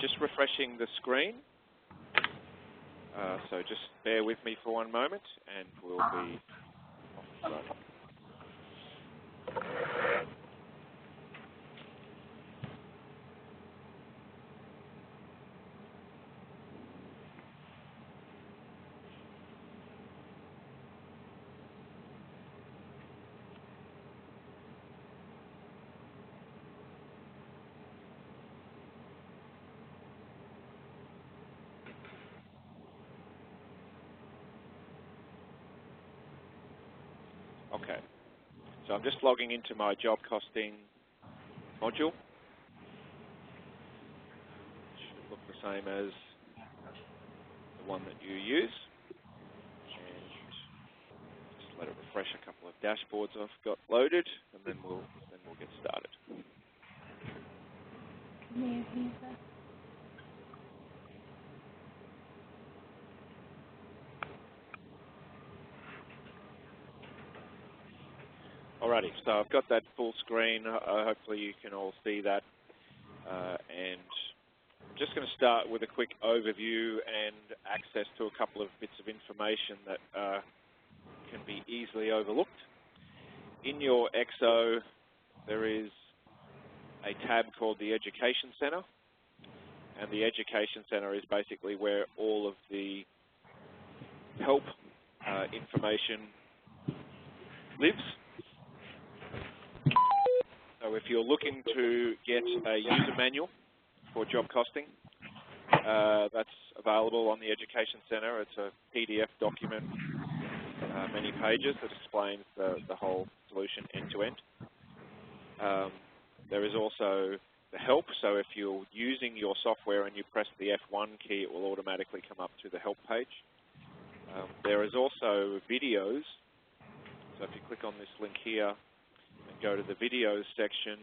just refreshing the screen. So just bear with me for one moment and we'll be off and running. Okay, so I'm just logging into my job costing module. Should look the same as the one that you use. And just let it refresh a couple of dashboards I've got loaded, and then we'll get started. Alrighty, so I've got that full screen. Hopefully you can all see that. And I'm just going to start with a quick overview and access to a couple of bits of information that can be easily overlooked. In your EXO, there is a tab called the Education Center. And the Education Center is basically where all of the help information lives. So if you're looking to get a user manual for job costing, that's available on the Education Center. It's a PDF document, many pages, that explains the whole solution end to end. There is also the help. So if you're using your software and you press the F1 key, it will automatically come up to the help page. There is also videos. So if you click on this link here, and go to the videos section,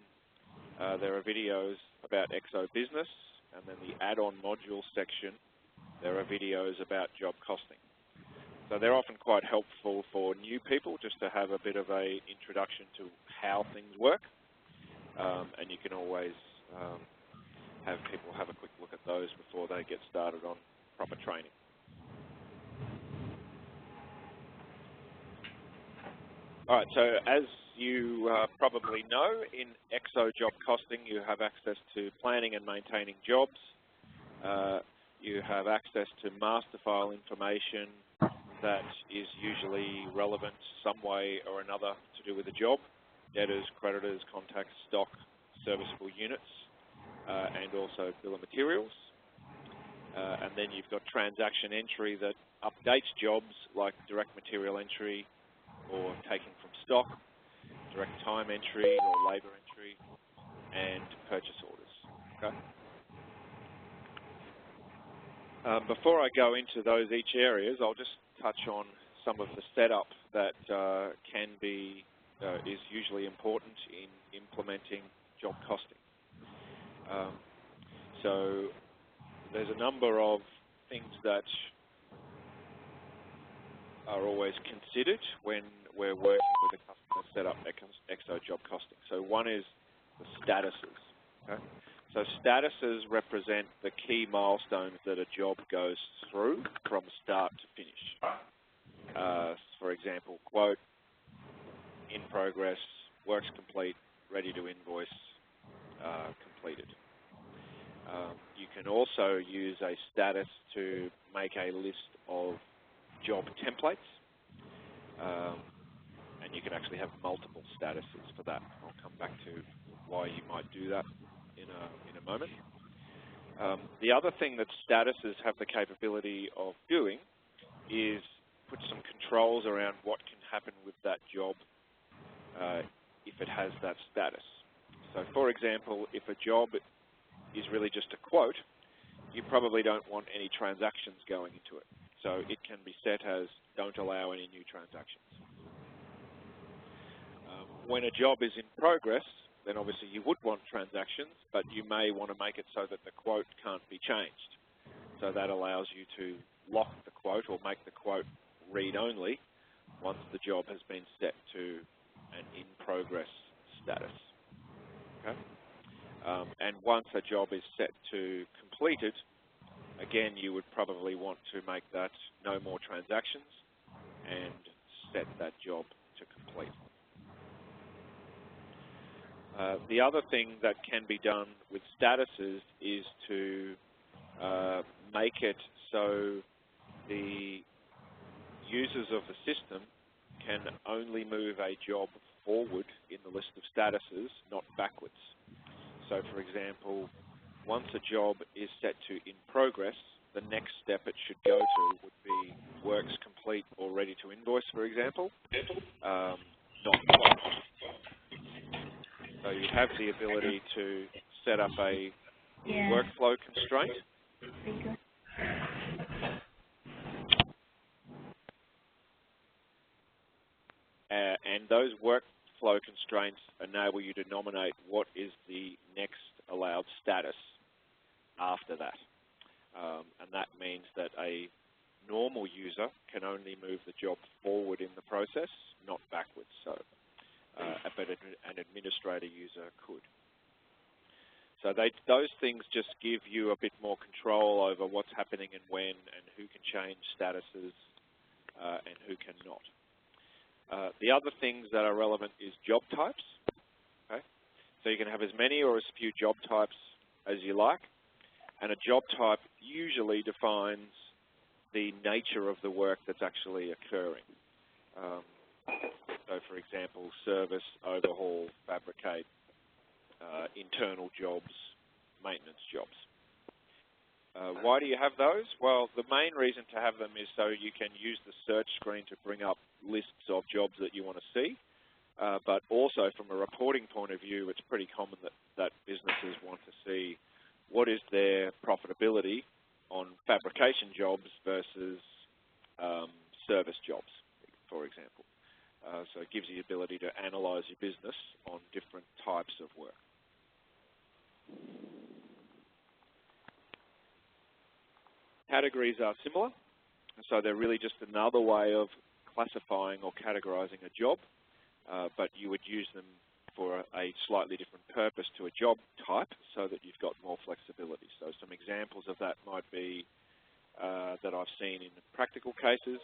there are videos about EXO Business, and then the add-on module section, there are videos about job costing. So they're often quite helpful for new people just to have a bit of a introduction to how things work, and you can always have people have a quick look at those before they get started on proper training. All right, so as you probably know, in EXO Job Costing, you have access to planning and maintaining jobs. You have access to master file information that is usually relevant some way or another to do with the job: debtors, creditors, contacts, stock, serviceable units, and also bill of materials. And then you've got transaction entry that updates jobs like direct material entry or taking from stock, direct time entry or labor entry, and purchase orders. Okay. Before I go into those each areas, I'll just touch on some of the setup that is usually important in implementing job costing. So there's a number of things that are always considered when we're working with a customer set up EXO Job Costing. So one is the statuses. Okay? So statuses represent the key milestones that a job goes through from start to finish. For example, quote, in progress, works complete, ready to invoice, completed. You can also use a status to make a list of job templates, and you can actually have multiple statuses for that. I'll come back to why you might do that in a moment. The other thing that statuses have the capability of doing is put some controls around what can happen with that job if it has that status. So for example, if a job is really just a quote, you probably don't want any transactions going into it. So it can be set as don't allow any new transactions. When a job is in progress, then obviously you would want transactions, but you may want to make it so that the quote can't be changed. So that allows you to lock the quote or make the quote read-only once the job has been set to an in-progress status. Okay? And once a job is set to completed, again, you would probably want to make that no more transactions and set that job to complete. The other thing that can be done with statuses is to make it so the users of the system can only move a job forward in the list of statuses, not backwards. So for example, once a job is set to in progress, the next step it should go to would be works complete or ready to invoice, for example, not closed. So you have the ability to set up a workflow constraint. And those workflow constraints enable you to nominate what is the next allowed status after that. And that means that a normal user can only move the job forward in the process, not backwards. So, but an administrator user could. So those things just give you a bit more control over what's happening and when, and who can change statuses and who cannot. The other things that are relevant is job types. Okay? So you can have as many or as few job types as you like, and a job type usually defines the nature of the work that's actually occurring. So for example, service, overhaul, fabricate, internal jobs, maintenance jobs. Why do you have those? Well, the main reason to have them is so you can use the search screen to bring up lists of jobs that you want to see. But also from a reporting point of view, it's pretty common that businesses want to see what is their profitability on fabrication jobs versus service jobs, for example. So it gives you the ability to analyze your business on different types of work. Categories are similar, so they're really just another way of classifying or categorizing a job, but you would use them for a slightly different purpose to a job type so that you've got more flexibility. So some examples of that might be that I've seen in practical cases,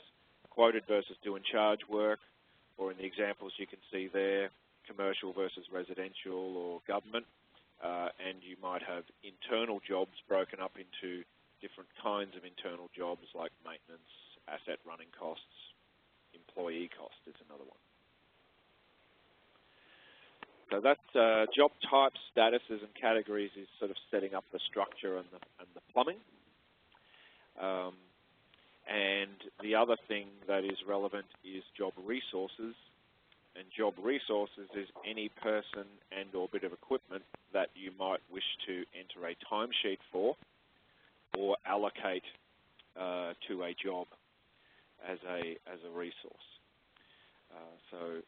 quoted versus due and charge work, or in the examples you can see there, commercial versus residential or government, and you might have internal jobs broken up into different kinds of internal jobs like maintenance, asset running costs, employee cost is another one. So that's job types, statuses, and categories is sort of setting up the structure and the plumbing. And the other thing that is relevant is job resources. And job resources is any person and or bit of equipment that you might wish to enter a timesheet for or allocate to a job as a resource. So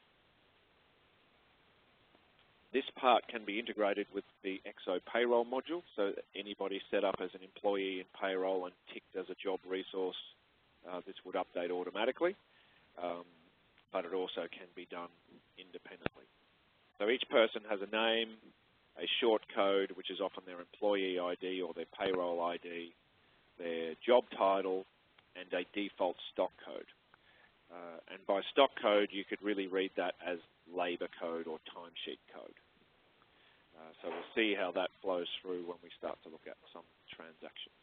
this part can be integrated with the EXO payroll module, so that anybody set up as an employee in payroll and ticked as a job resource, this would update automatically, but it also can be done independently. So each person has a name, a short code, which is often their employee ID or their payroll ID, their job title, and a default stock code. And by stock code, you could really read that as labor code or timesheet code. So we'll see how that flows through when we start to look at some transactions.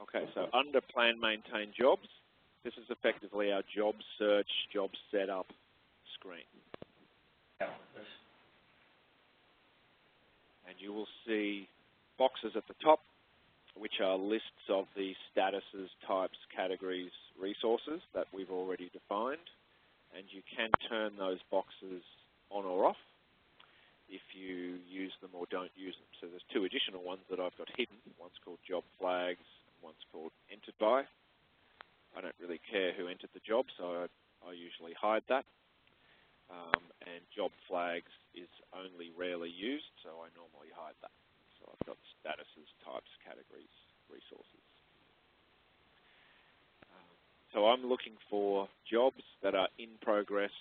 Okay, so under Plan Maintain Jobs, this is effectively our job search, job setup screen. And you will see boxes at the top, which are lists of the statuses, types, categories, resources that we've already defined. And you can turn those boxes on or off if you use them or don't use them. So there's two additional ones that I've got hidden. One's called Job Flags, and one's called Entered By. I don't really care who entered the job, so I usually hide that. And Job Flags is only rarely used, so I normally hide that. So I've got statuses, types, categories, resources. So I'm looking for jobs that are in progress,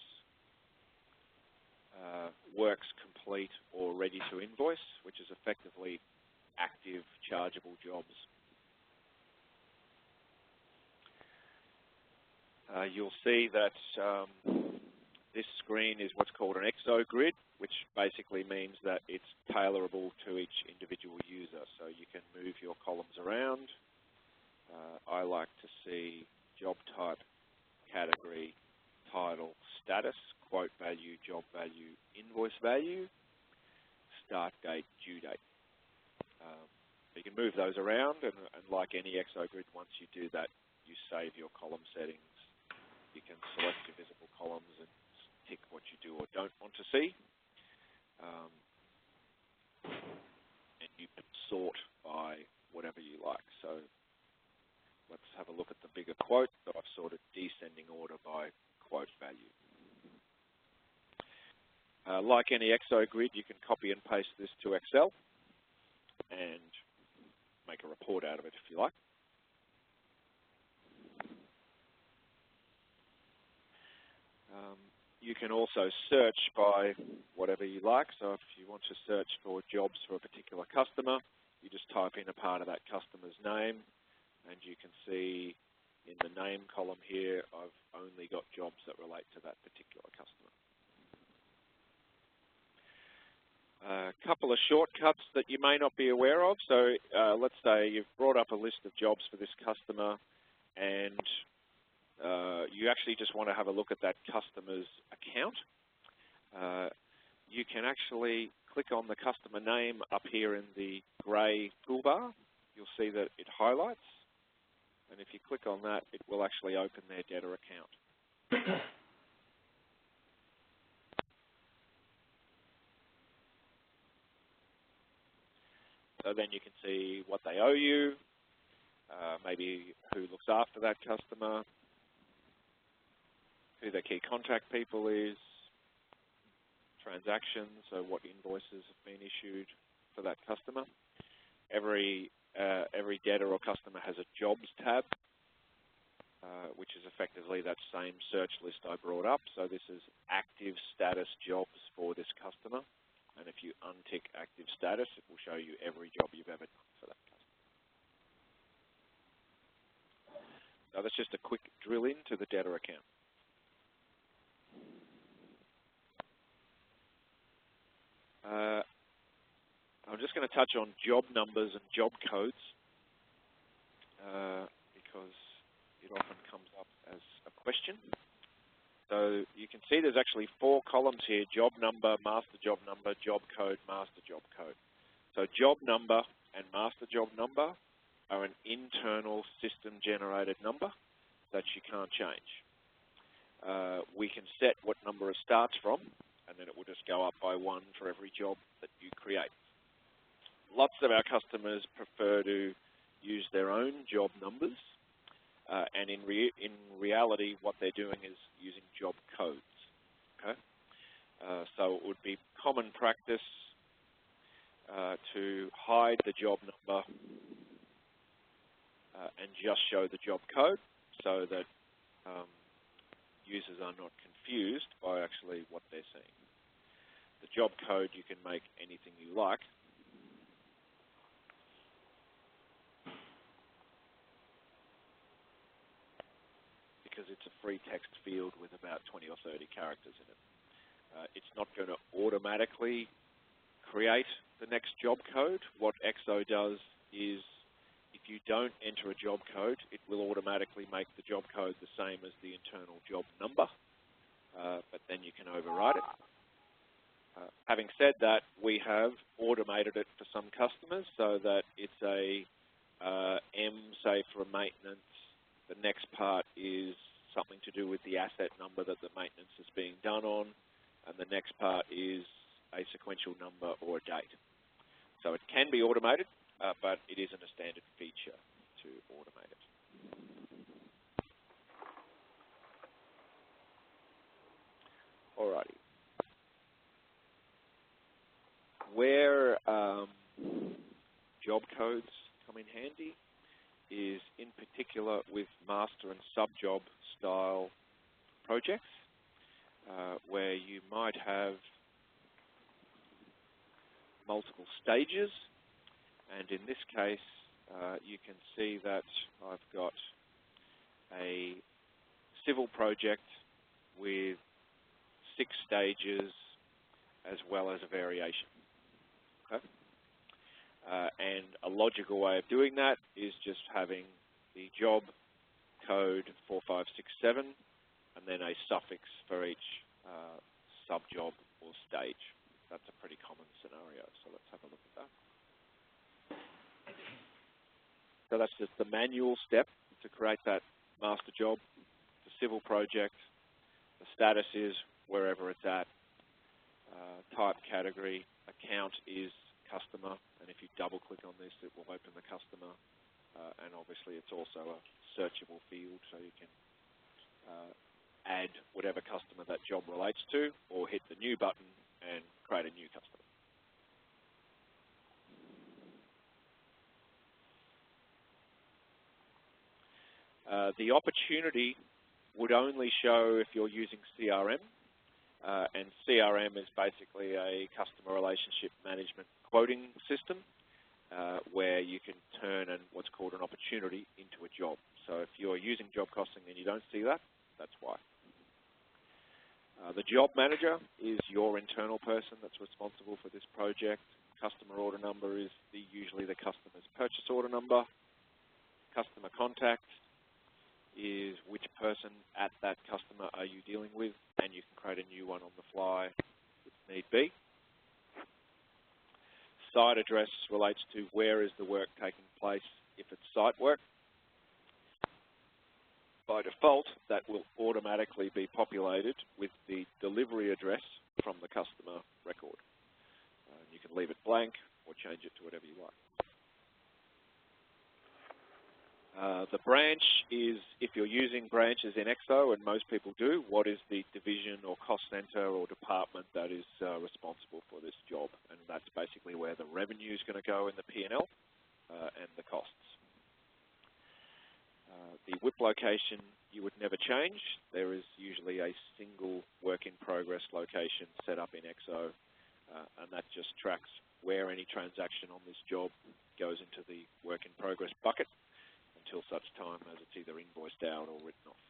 works complete, or ready to invoice, which is effectively active chargeable jobs. You'll see that this screen is what's called an EXO grid, which basically means that it's tailorable to each individual user. So you can move your columns around. I like to see job type, category, title, status, quote value, job value, invoice value, start date, due date. You can move those around, and like any EXO grid, once you do that, you save your column settings. You can select your visible columns and tick what you do or don't want to see. And you can sort by whatever you like. So let's have a look at the bigger quote that I've sorted descending order by quote value. Like any EXO grid, you can copy and paste this to Excel and make a report out of it if you like. You can also search by whatever you like. So if you want to search for jobs for a particular customer, you just type in a part of that customer's name, and you can see in the name column here, I've only got jobs that relate to that particular customer. A couple of shortcuts that you may not be aware of. So let's say you've brought up a list of jobs for this customer, and you actually just want to have a look at that customer's account. You can actually click on the customer name up here in the grey toolbar. You'll see that it highlights. And if you click on that, it will actually open their debtor account. So then you can see what they owe you, maybe who looks after that customer, who their key contact people is, transactions, so what invoices have been issued for that customer. Every debtor or customer has a jobs tab, which is effectively that same search list I brought up. So this is active status jobs for this customer. And if you untick active status, it will show you every job you've ever done for that customer. So that's just a quick drill into the debtor account. I'm just going to touch on job numbers and job codes because it often comes up as a question. So you can see there's actually 4 columns here: job number, master job number, job code, master job code. So job number and master job number are an internal system-generated number that you can't change. We can set what number it starts from, and then it will just go up by 1 for every job that you create. Lots of our customers prefer to use their own job numbers, and in reality, what they're doing is using job codes. Okay, so it would be common practice to hide the job number and just show the job code, so that users are not confused by actually what they're seeing. The job code, you can make anything you like. Because it's a free text field with about 20 or 30 characters in it. It's not going to automatically create the next job code. What EXO does is, if you don't enter a job code, it will automatically make the job code the same as the internal job number, but then you can override it. Having said that, we have automated it for some customers so that it's a M, say, for a maintenance. The next part is something to do with the asset number that the maintenance is being done on, and the next part is a sequential number or a date. So it can be automated, but it isn't a standard feature to automate it. Alrighty. Where job codes come in handy is in particular with master and sub-job style projects, where you might have multiple stages, and in this case you can see that I've got a civil project with 6 stages as well as a variation. Okay? And a logical way of doing that is just having the job code 4567 and then a suffix for each sub-job or stage. That's a pretty common scenario, so let's have a look at that. So that's just the manual step to create that master job, the civil project. The status is wherever it's at. Type category, account is customer, and if you double click on this, it will open the customer. And obviously it's also a searchable field, so you can add whatever customer that job relates to, or hit the new button and create a new customer. The opportunity would only show if you're using CRM, and CRM is basically a customer relationship management quoting system where you can turn what's called an opportunity into a job. So if you're using job costing and you don't see that, that's why. The job manager is your internal person that's responsible for this project. Customer order number is usually the customer's purchase order number. Customer contact is which person at that customer are you dealing with, and you can create a new one on the fly if need be. Site address relates to where is the work taking place if it's site work. By default, that will automatically be populated with the delivery address from the customer record. You can leave it blank or change it to whatever you like. The branch is, if you're using branches in EXO, and most people do, what is the division or cost center or department that is responsible for this job? And that's basically where the revenue is going to go in the P&L and the costs. The WIP location you would never change. There is usually a single work-in-progress location set up in EXO, and that just tracks where any transaction on this job goes into the work-in-progress bucket until such time as it's either invoiced out or written off.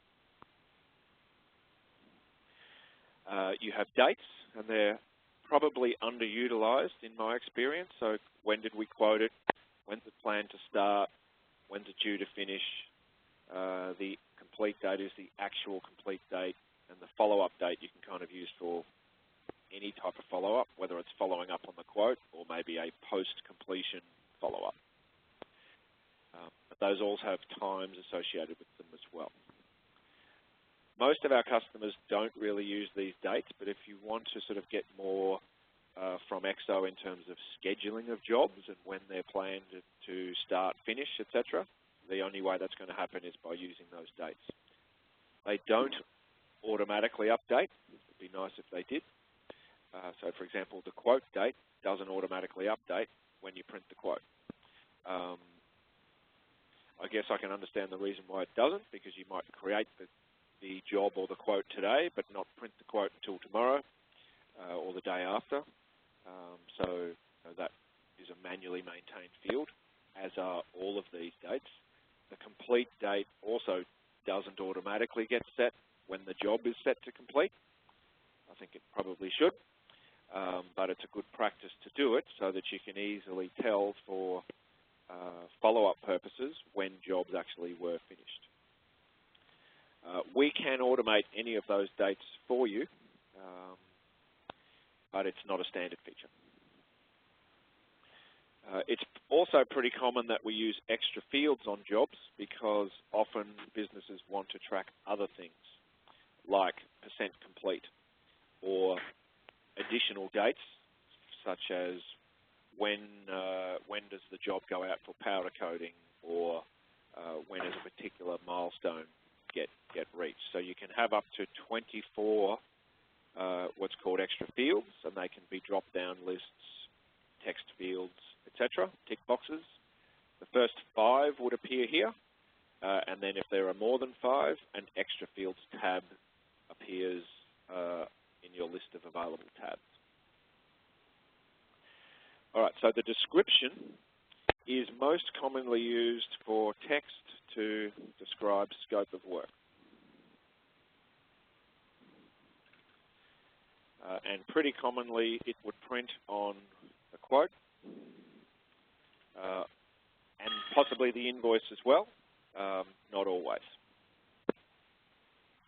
You have dates, and they're probably underutilized in my experience. So when did we quote it? When's it planned to start? When's it due to finish? The complete date is the actual complete date, and the follow-up date you can kind of use for any type of follow-up, whether it's following up on the quote or maybe a post-completion follow-up. But those also have times associated with them as well. Most of our customers don't really use these dates, but if you want to sort of get more from EXO in terms of scheduling of jobs and when they're planned to start, finish, etc., the only way that's going to happen is by using those dates. They don't automatically update. It would be nice if they did. So, for example, the quote date doesn't automatically update when you print the quote. I guess I can understand the reason why it doesn't, because you might create the job or the quote today, but not print the quote until tomorrow or the day after. So that is a manually maintained field, as are all of these dates. The complete date also doesn't automatically get set when the job is set to complete. I think it probably should, but it's a good practice to do it so that you can easily tell for follow-up purposes when jobs actually were finished. We can automate any of those dates for you, but it's not a standard feature. It's also pretty common that we use extra fields on jobs because often businesses want to track other things like % complete or additional dates such as when does the job go out for powder coating, or when does a particular milestone get reached. So you can have up to 24 what's called extra fields, and they can be drop-down lists, text fields, etc., tick boxes The first 5 would appear here, and then if there are more than 5, an extra fields tab appears in your list of available tabs. All right, so the description is most commonly used for text to describe scope of work. And pretty commonly it would print on a quote and possibly the invoice as well, not always.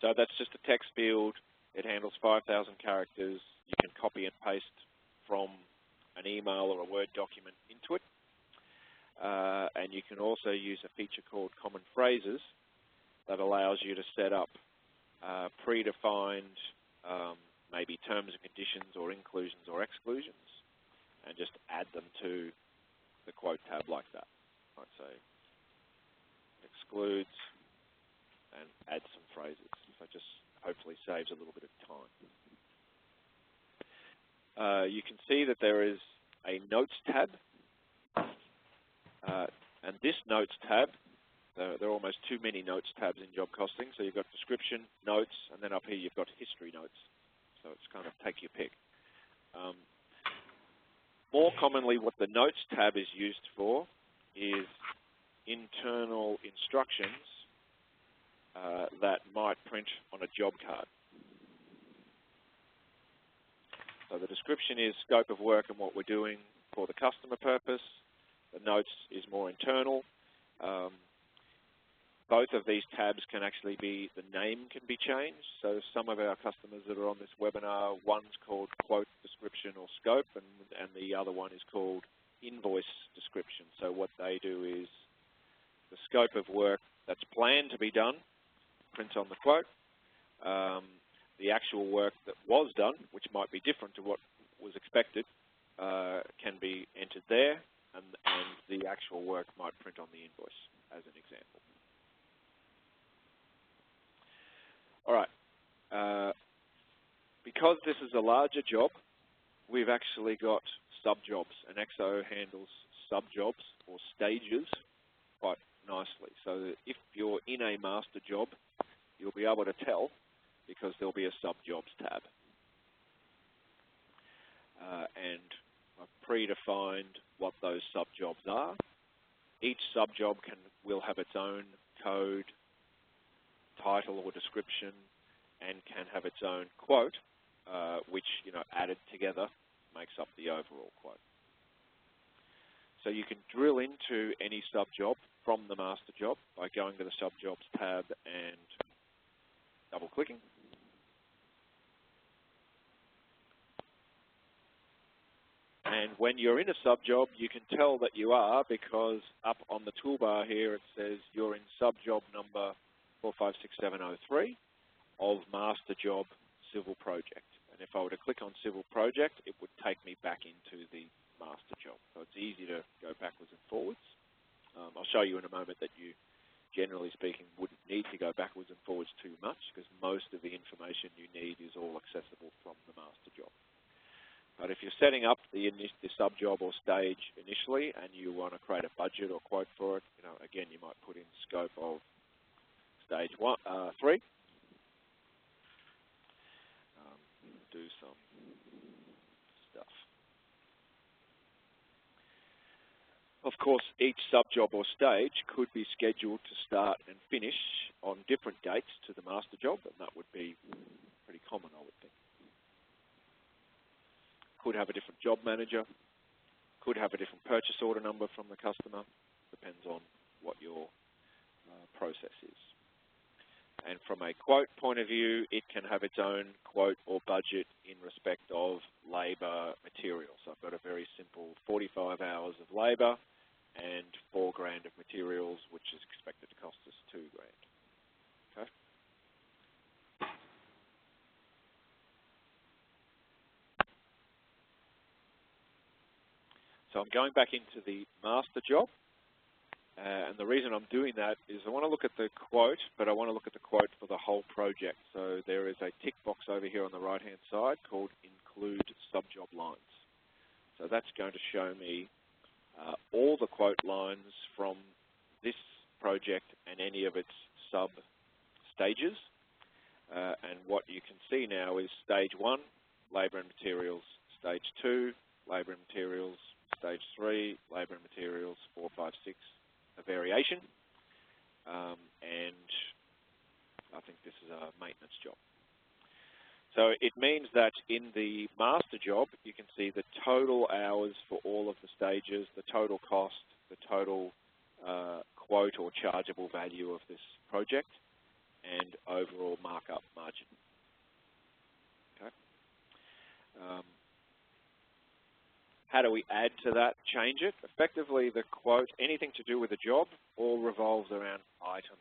So that's just a text field. It handles 5,000 characters. You can copy and paste from an email or a Word document into it. And you can also use a feature called Common Phrases that allows you to set up predefined maybe terms and conditions or inclusions or exclusions and just add them to the quote tab like that. Right, so excludes and add some phrases. So it just hopefully saves a little bit of time. You can see that there is a Notes tab. And this Notes tab, there are almost too many Notes tabs in job costing. So you've got description, notes, and then up here you've got history notes. So it's kind of take your pick. More commonly, what the Notes tab is used for is internal instructions that might print on a job card. So the description is scope of work and what we're doing for the customer purpose. The Notes is more internal. Both of these tabs can actually be, the name can be changed. So some of our customers that are on this webinar, one's called quote description or scope, and the other one is called invoice description. So what they do is the scope of work that's planned to be done prints on the quote. The actual work that was done, which might be different to what was expected, can be entered there, and the actual work might print on the invoice, as an example. All right. Because this is a larger job, we've actually got sub-jobs, and EXO handles sub-jobs or stages quite nicely. So that if you're in a master job, you'll be able to tell because there'll be a sub-jobs tab. And I've predefined what those sub-jobs are. Each sub-job will have its own code, title or description, and can have its own quote, which, added together makes up the overall quote. So you can drill into any sub-job from the master job by going to the sub-jobs tab and double-clicking. And when you're in a sub-job, you can tell that you are because up on the toolbar here it says you're in sub-job number 456703 of master job civil project. And if I were to click on civil project, it would take me back into the master job. So it's easy to go backwards and forwards. I'll show you in a moment that you, generally speaking, wouldn't need to go backwards and forwards too much because most of the information you need is all accessible from the master job. But if you're setting up the sub-job or stage initially and you want to create a budget or quote for it, again, you might put in scope of stage 3. Do some stuff. Of course, each sub-job or stage could be scheduled to start and finish on different dates to the master job, and that would be pretty common, I would think. Could have a different job manager, could have a different purchase order number from the customer, depends on what your process is. And from a quote point of view, it can have its own quote or budget in respect of labour material. So I've got a very simple 45 hours of labour and $4 grand of materials, which is expected to cost us $2 grand. Okay. So I'm going back into the master job. And the reason I'm doing that is I want to look at the quote, but I want to look at the quote for the whole project. So there is a tick box over here on the right-hand side called Include Sub-Job Lines. So that's going to show me all the quote lines from this project and any of its sub-stages. And what you can see now is stage 1, labour and materials, stage 2, labour and materials, stage 3, labour and materials, 4, 5, 6, a variation. And I think this is a maintenance job. So it means that in the master job, you can see the total hours for all of the stages, the total cost, the total quote or chargeable value of this project, and overall markup margin. Okay. How do we add to that, change it? Effectively, the quote, anything to do with a job, all revolves around items.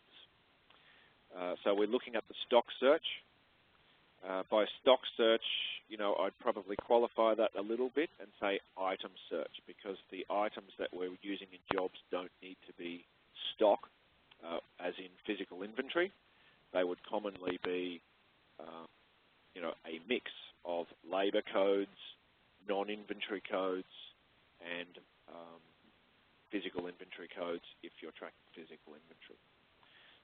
So we're looking at the stock search. By stock search, I'd probably qualify that a little bit and say item search, because the items that we're using in jobs don't need to be stock, as in physical inventory. They would commonly be, a mix of labour codes, non-inventory codes, and physical inventory codes if you're tracking physical inventory.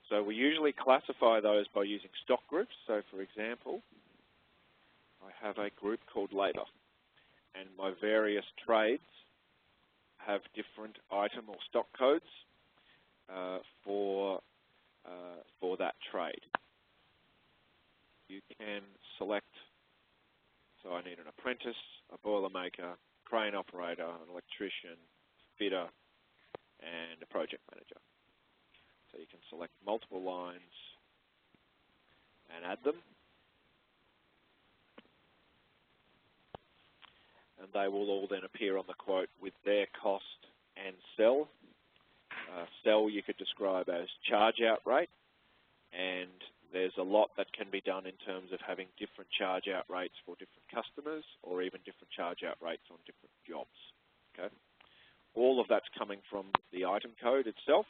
So we usually classify those by using stock groups. So for example, I have a group called labour, and my various trades have different item or stock codes for that trade. You can select, so I need an apprentice, a boilermaker, crane operator, an electrician, fitter, and a project manager. So you can select multiple lines and add them. And they will all then appear on the quote with their cost and sell. Sell you could describe as charge out rate, and there's a lot that can be done in terms of having different charge out rates for different customers, or even different charge out rates on different jobs. Okay. All of that's coming from the item code itself.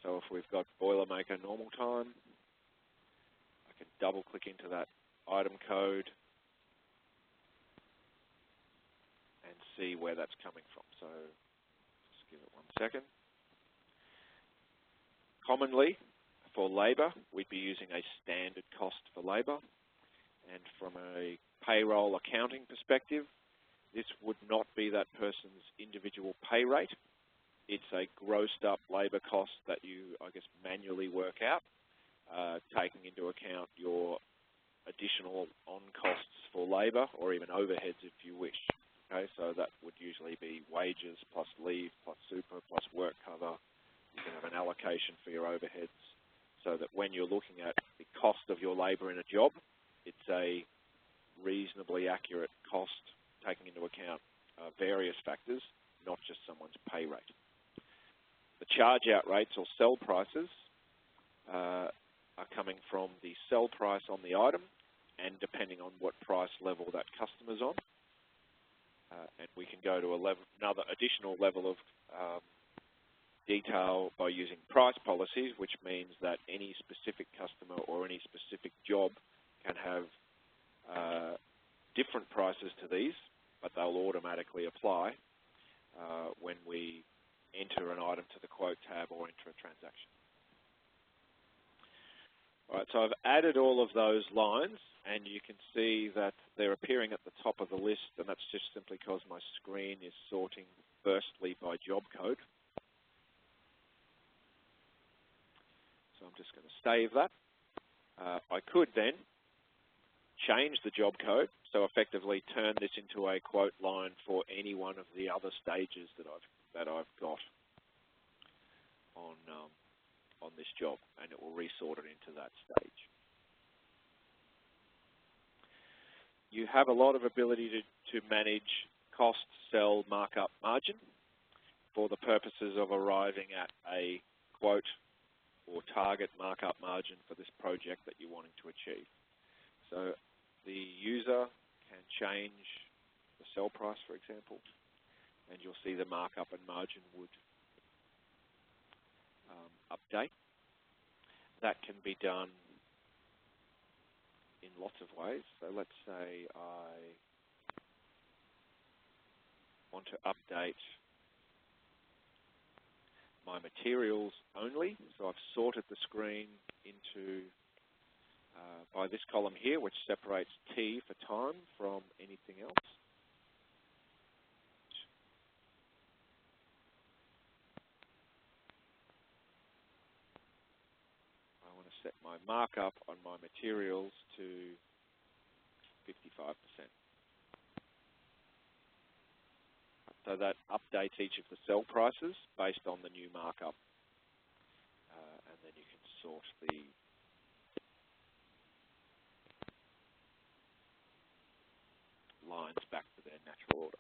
So if we've got boilermaker normal time, I can double click into that item code and see where that's coming from. So just give it 1 second. Commonly, for labour, we'd be using a standard cost for labour. And from a payroll accounting perspective, this would not be that person's individual pay rate. It's a grossed up labour cost that you, I guess, manually work out, taking into account your additional on-costs for labour, or even overheads if you wish. Okay, so that would usually be wages plus leave plus super plus work cover. You can have an allocation for your overheads, so that when you're looking at the cost of your labour in a job, it's a reasonably accurate cost, taking into account various factors, not just someone's pay rate. The charge out rates or sell prices are coming from the sell price on the item, and depending on what price level that customer's on. And we can go to another additional level of detail by using price policies, which means that any specific customer or any specific job can have different prices to these, but they'll automatically apply when we enter an item to the quote tab or enter a transaction. All right, so I've added all of those lines, and you can see that they're appearing at the top of the list, and that's just simply because my screen is sorting firstly by job code. So I'm just going to save that. I could then change the job code, so effectively turn this into a quote line for any one of the other stages that I've got on this job, and it will resort it into that stage. You have a lot of ability to manage cost, sell, markup, margin for the purposes of arriving at a quote or target markup margin for this project that you're wanting to achieve. So the user can change the sell price, for example, and you'll see the markup and margin would update. That can be done in lots of ways. So let's say I want to update my materials only. So I've sorted the screen into by this column here, which separates T for time from anything else. I want to set my markup on my materials to 55%. So that updates each of the cell prices based on the new markup. And then you can sort the lines back to their natural order.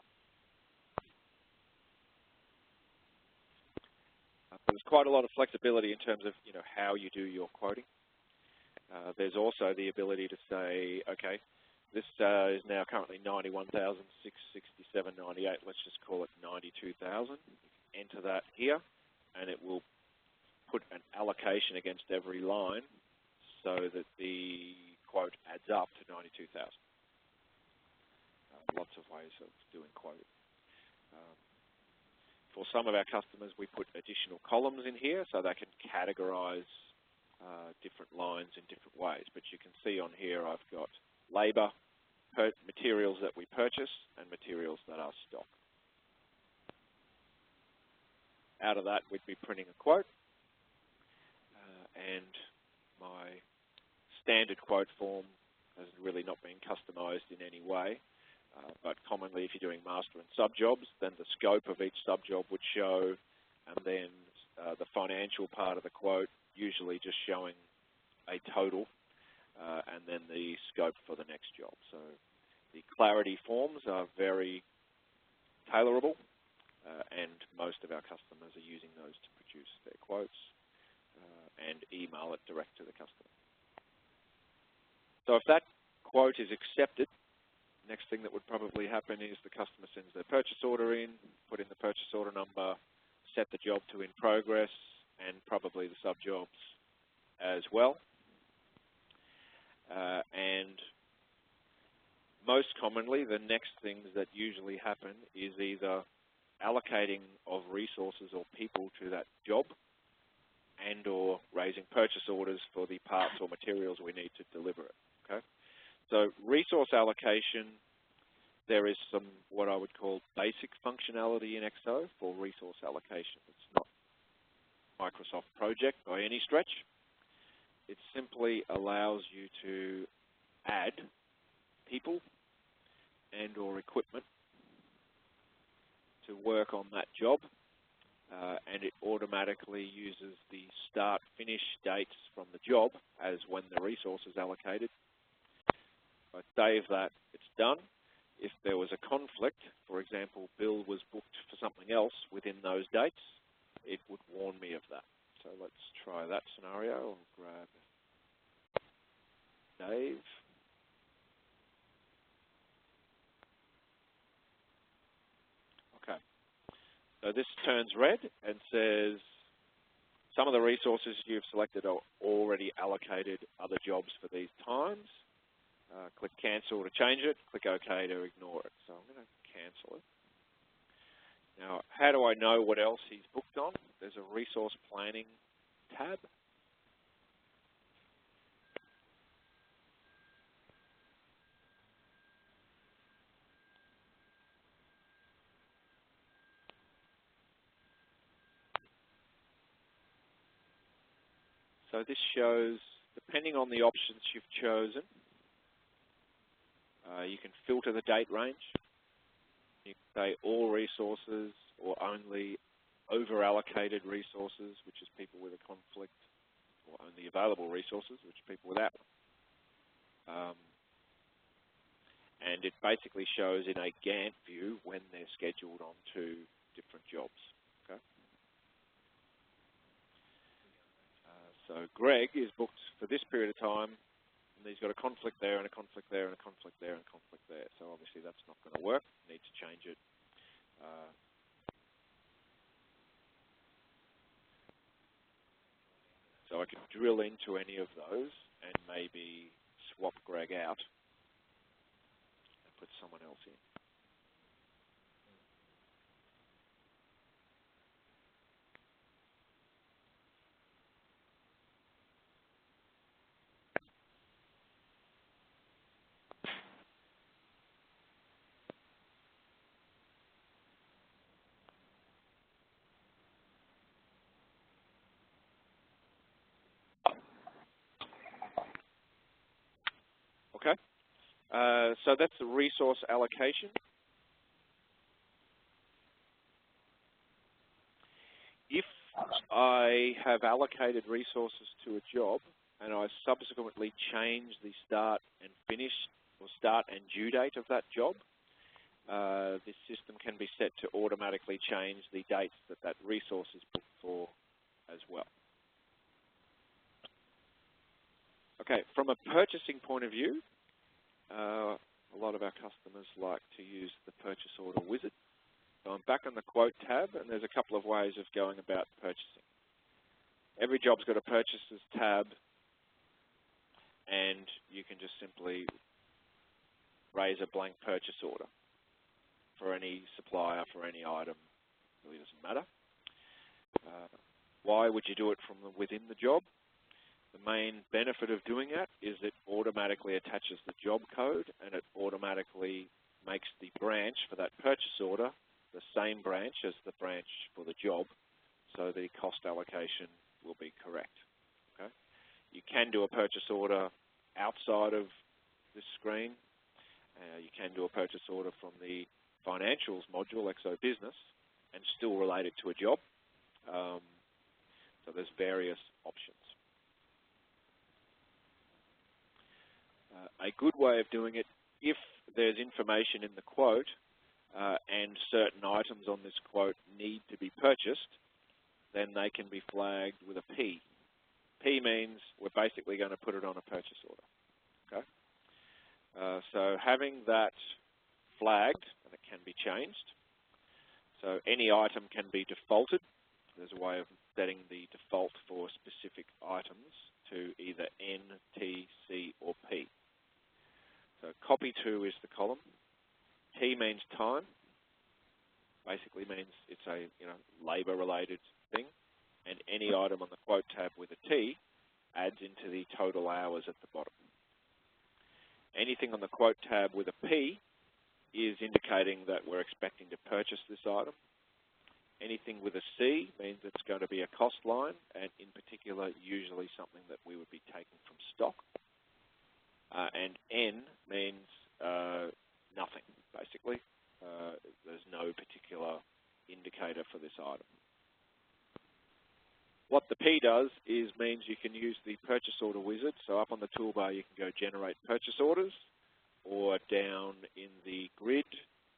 But there's quite a lot of flexibility in terms of how you do your quoting. There's also the ability to say, okay, this is now currently 91,667.98. Let's just call it 92,000. Enter that here, and it will put an allocation against every line so that the quote adds up to 92,000. Lots of ways of doing quoting. For some of our customers, we put additional columns in here so they can categorize different lines in different ways. But you can see on here I've got labor, materials that we purchase, and materials that are stock. Out of that, we'd be printing a quote, and my standard quote form has really not been customized in any way. But commonly, if you're doing master and sub jobs, then the scope of each sub job would show, and then the financial part of the quote usually just showing a total, and then the scope for the next job. So the clarity forms are very tailorable, and most of our customers are using those to produce their quotes and email it direct to the customer. So if that quote is accepted, next thing that would probably happen is the customer sends their purchase order in, put in the purchase order number, set the job to in progress, and probably the sub-jobs as well. And most commonly, the next things that usually happen is either allocating of resources or people to that job, and or raising purchase orders for the parts or materials we need to deliver it. Okay? So resource allocation, there is some what I would call basic functionality in EXO for resource allocation. It's not Microsoft Project by any stretch. It simply allows you to add people and or equipment to work on that job, and it automatically uses the start-finish dates from the job as when the resource is allocated. If I save that, it's done. If there was a conflict, for example, Bill was booked for something else within those dates, it would warn me of that. So let's try that scenario. I'll grab Dave. Okay. So this turns red and says some of the resources you've selected are already allocated other jobs for these times. Click cancel to change it, click OK to ignore it. So I'm going to cancel it. Now, how do I know what else he's booked on? There's a resource planning tab. So this shows, depending on the options you've chosen, you can filter the date range. You can say all resources or only over-allocated resources, which is people with a conflict, or only available resources, which are people without one. And it basically shows in a Gantt view when they're scheduled onto different jobs. Okay. So Greg is booked for this period of time, and he's got a conflict there, and a conflict there, and a conflict there, and a conflict there. So obviously that's not going to work. You need to change it. So I can drill into any of those and maybe swap Greg out and put someone else in. Okay. So that's the resource allocation. If I have allocated resources to a job and I subsequently change the start and finish or start and due date of that job, this system can be set to automatically change the dates that that resource is booked for as well. Okay, from a purchasing point of view, a lot of our customers like to use the purchase order wizard. So I'm back on the quote tab, and there's a couple of ways of going about purchasing. Every job's got a purchases tab, and you can just simply raise a blank purchase order for any supplier, for any item. It really doesn't matter. Why would you do it from within the job? The main benefit of doing that is it automatically attaches the job code, and it automatically makes the branch for that purchase order the same branch as the branch for the job, so the cost allocation will be correct. Okay? You can do a purchase order outside of this screen. You can do a purchase order from the financials module, EXO Business, and still relate it to a job. So there's various options. A good way of doing it, if there's information in the quote and certain items on this quote need to be purchased, then they can be flagged with a P. P means we're basically going to put it on a purchase order. Okay? So having that flagged, and it can be changed. So any item can be defaulted. There's a way of setting the default for specific items to either N, T, C, or P. So copy to is the column. T means time. Basically means it's a labor-related thing. And any item on the quote tab with a T adds into the total hours at the bottom. Anything on the quote tab with a P is indicating that we're expecting to purchase this item. Anything with a C means it's going to be a cost line, and in particular, usually something that we would be taking from stock. And N means nothing, basically. There's no particular indicator for this item. What the P does is means you can use the purchase order wizard. So up on the toolbar, you can go generate purchase orders, or down in the grid,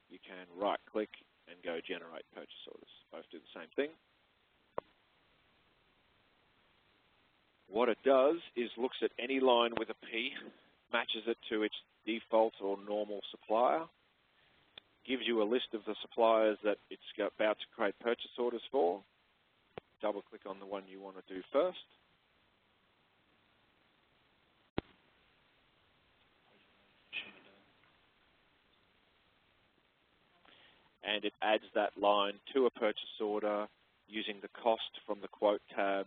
you can right-click and go generate purchase orders. Both do the same thing. What it does is looks at any line with a P, matches it to its default or normal supplier, gives you a list of the suppliers that it's about to create purchase orders for. Double-click on the one you want to do first. And it adds that line to a purchase order using the cost from the quote tab,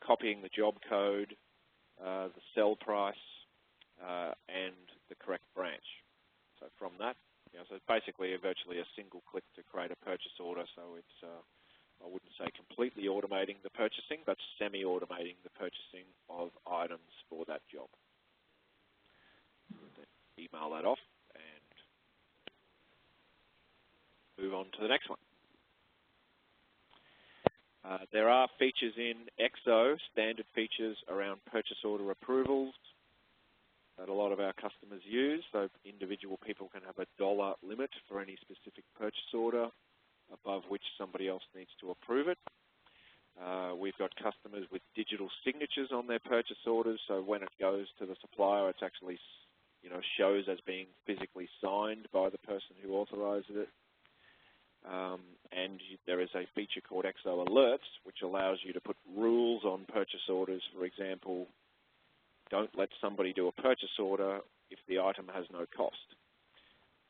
copying the job code, the sell price, and the correct branch. So from that, so it's basically virtually a single click to create a purchase order. So it's, I wouldn't say completely automating the purchasing, but semi-automating the purchasing of items for that job. Then email that off and move on to the next one. There are features in EXO, standard features around purchase order approvals that a lot of our customers use. So individual people can have a dollar limit for any specific purchase order above which somebody else needs to approve it. We've got customers with digital signatures on their purchase orders, so when it goes to the supplier, it's actually shows as being physically signed by the person who authorizes it. And there is a feature called EXO Alerts, which allows you to put rules on purchase orders. For example, don't let somebody do a purchase order if the item has no cost.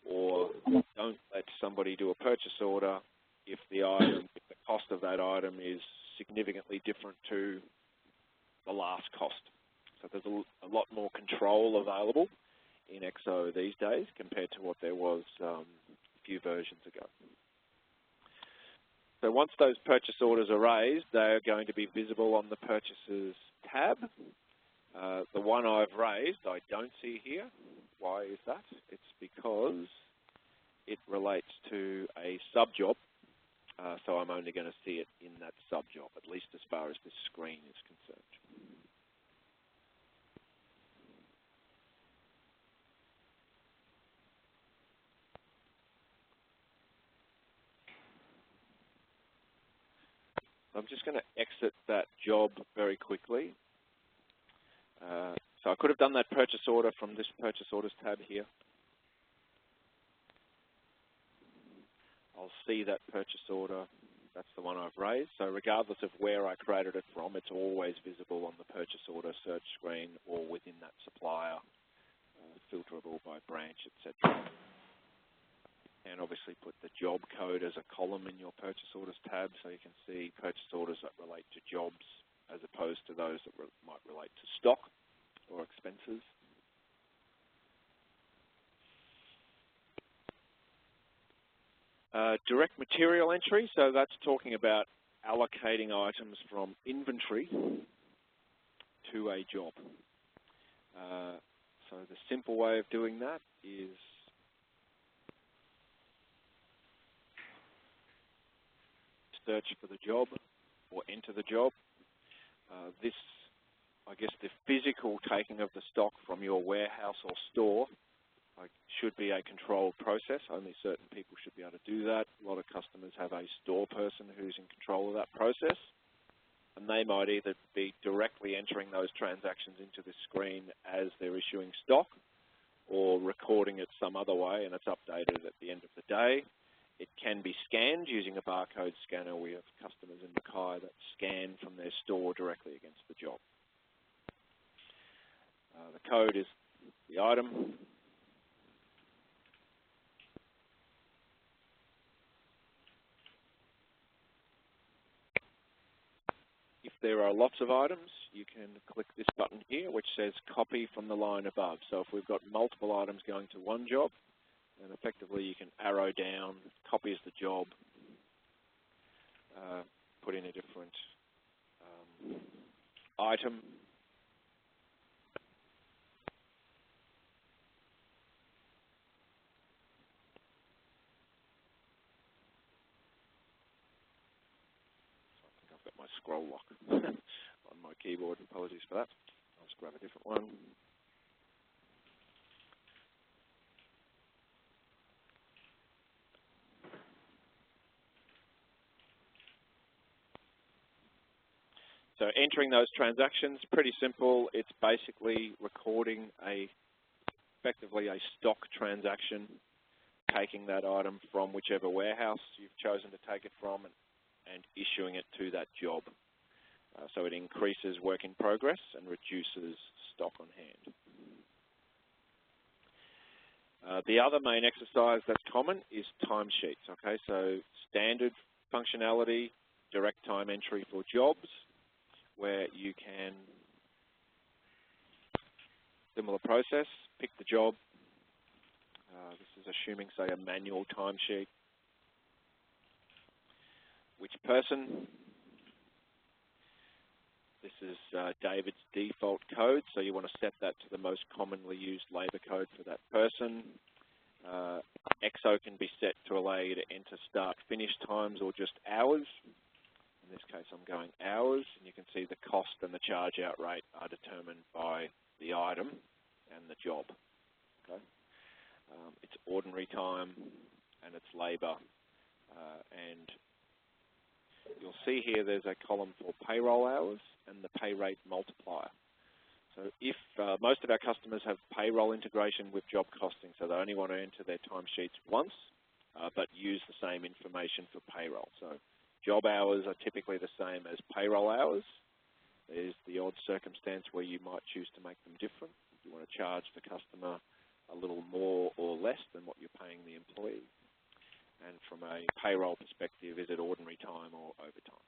Or don't let somebody do a purchase order if the cost of that item is significantly different to the last cost. So there's a lot more control available in EXO these days compared to what there was a few versions ago. So once those purchase orders are raised, they are going to be visible on the Purchases tab. The one I've raised, I don't see here. Why is that? It's because it relates to a sub-job, so I'm only going to see it in that sub-job, at least as far as this screen is concerned. I'm just going to exit that job very quickly. So I could have done that purchase order from this purchase orders tab here. I'll see that purchase order. That's the one I've raised. So regardless of where I created it from, it's always visible on the purchase order search screen or within that supplier, filterable by branch, etc. And obviously put the job code as a column in your purchase orders tab, so you can see purchase orders that relate to jobs as opposed to those that might relate to stock or expenses. Direct material entry, so that's talking about allocating items from inventory to a job. So the simple way of doing that is search for the job or enter the job. This, I guess, the physical taking of the stock from your warehouse or store should be a controlled process. Only certain people should be able to do that. A lot of customers have a store person who's in control of that process, and they might either be directly entering those transactions into the screen as they're issuing stock or recording it some other way, and it's updated at the end of the day. It can be scanned using a barcode scanner. We have customers in Mackay that scan from their store directly against the job. The code is the item. If there are lots of items, you can click this button here, which says copy from the line above. So if we've got multiple items going to one job, then effectively you can arrow down, copies the job, put in a different item. I've got my scroll lock on my keyboard. Apologies for that. I'll just grab a different one. So entering those transactions, pretty simple. It's basically recording effectively a stock transaction, taking that item from whichever warehouse you've chosen to take it from and issuing it to that job. So it increases work in progress and reduces stock on hand. The other main exercise that's common is timesheets. Okay, so standard functionality, direct time entry for jobs, where you can, similar process, pick the job. This is assuming, say, a manual timesheet. Which person? This is David's default code, so you want to set that to the most commonly used labor code for that person. EXO can be set to allow you to enter start finish times or just hours. In this case, I'm going hours, and you can see the cost and the charge out rate are determined by the item and the job. Okay? It's ordinary time and it's labour, and you'll see here there's a column for payroll hours and the pay rate multiplier. So if most of our customers have payroll integration with job costing, so they only want to enter their timesheets once, but use the same information for payroll. So job hours are typically the same as payroll hours. There's the odd circumstance where you might choose to make them different. You want to charge the customer a little more or less than what you're paying the employee. And from a payroll perspective, is it ordinary time or overtime?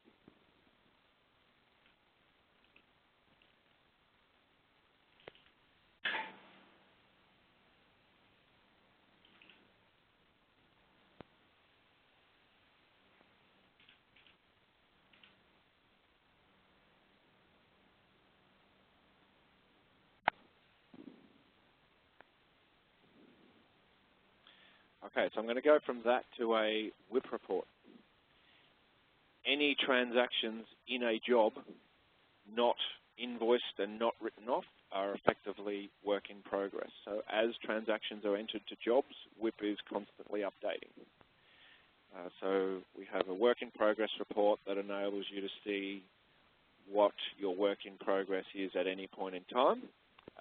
Okay, so I'm going to go from that to a WIP report. Any transactions in a job not invoiced and not written off are effectively work in progress. So as transactions are entered to jobs, WIP is constantly updating. So we have a work in progress report that enables you to see what your work in progress is at any point in time,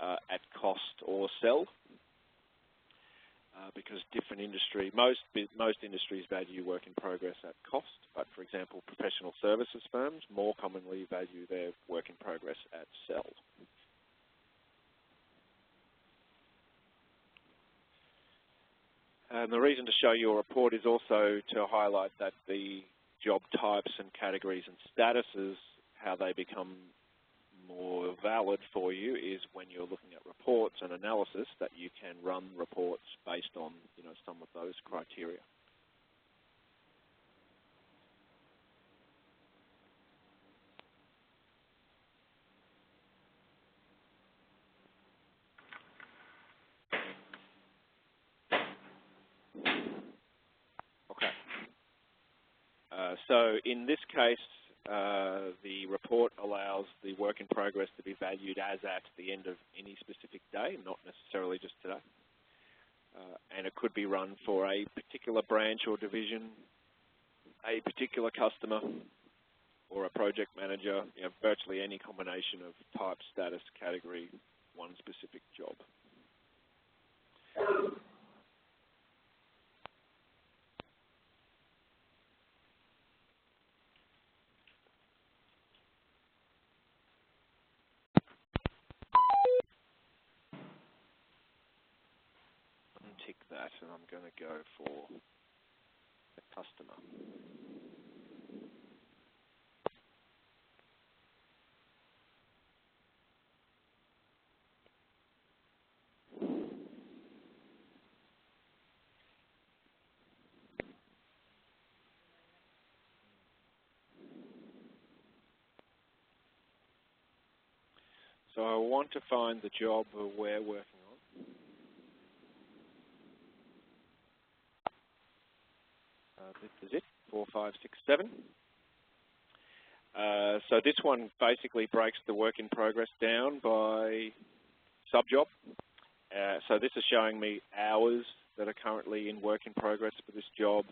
at cost or sell. Because different industry, most industries value work in progress at cost, but for example, professional services firms more commonly value their work in progress at sell. And the reason to show your report is also to highlight that the job types and categories and statuses, how they become more valid for you is when you're looking at reports and analysis that you can run reports based on, some of those criteria. Okay. So in this case, the report allows the work in progress to be valued as at the end of any specific day, not necessarily just today. And it could be run for a particular branch or division, a particular customer, or a project manager, virtually any combination of type, status, category, one specific job. Untick that, and I'm going to go for the customer. So I want to find the job we're working on. This is it, 4, 5, 6, 7. So this one basically breaks the work in progress down by sub-job. So this is showing me hours that are currently in work in progress for this job,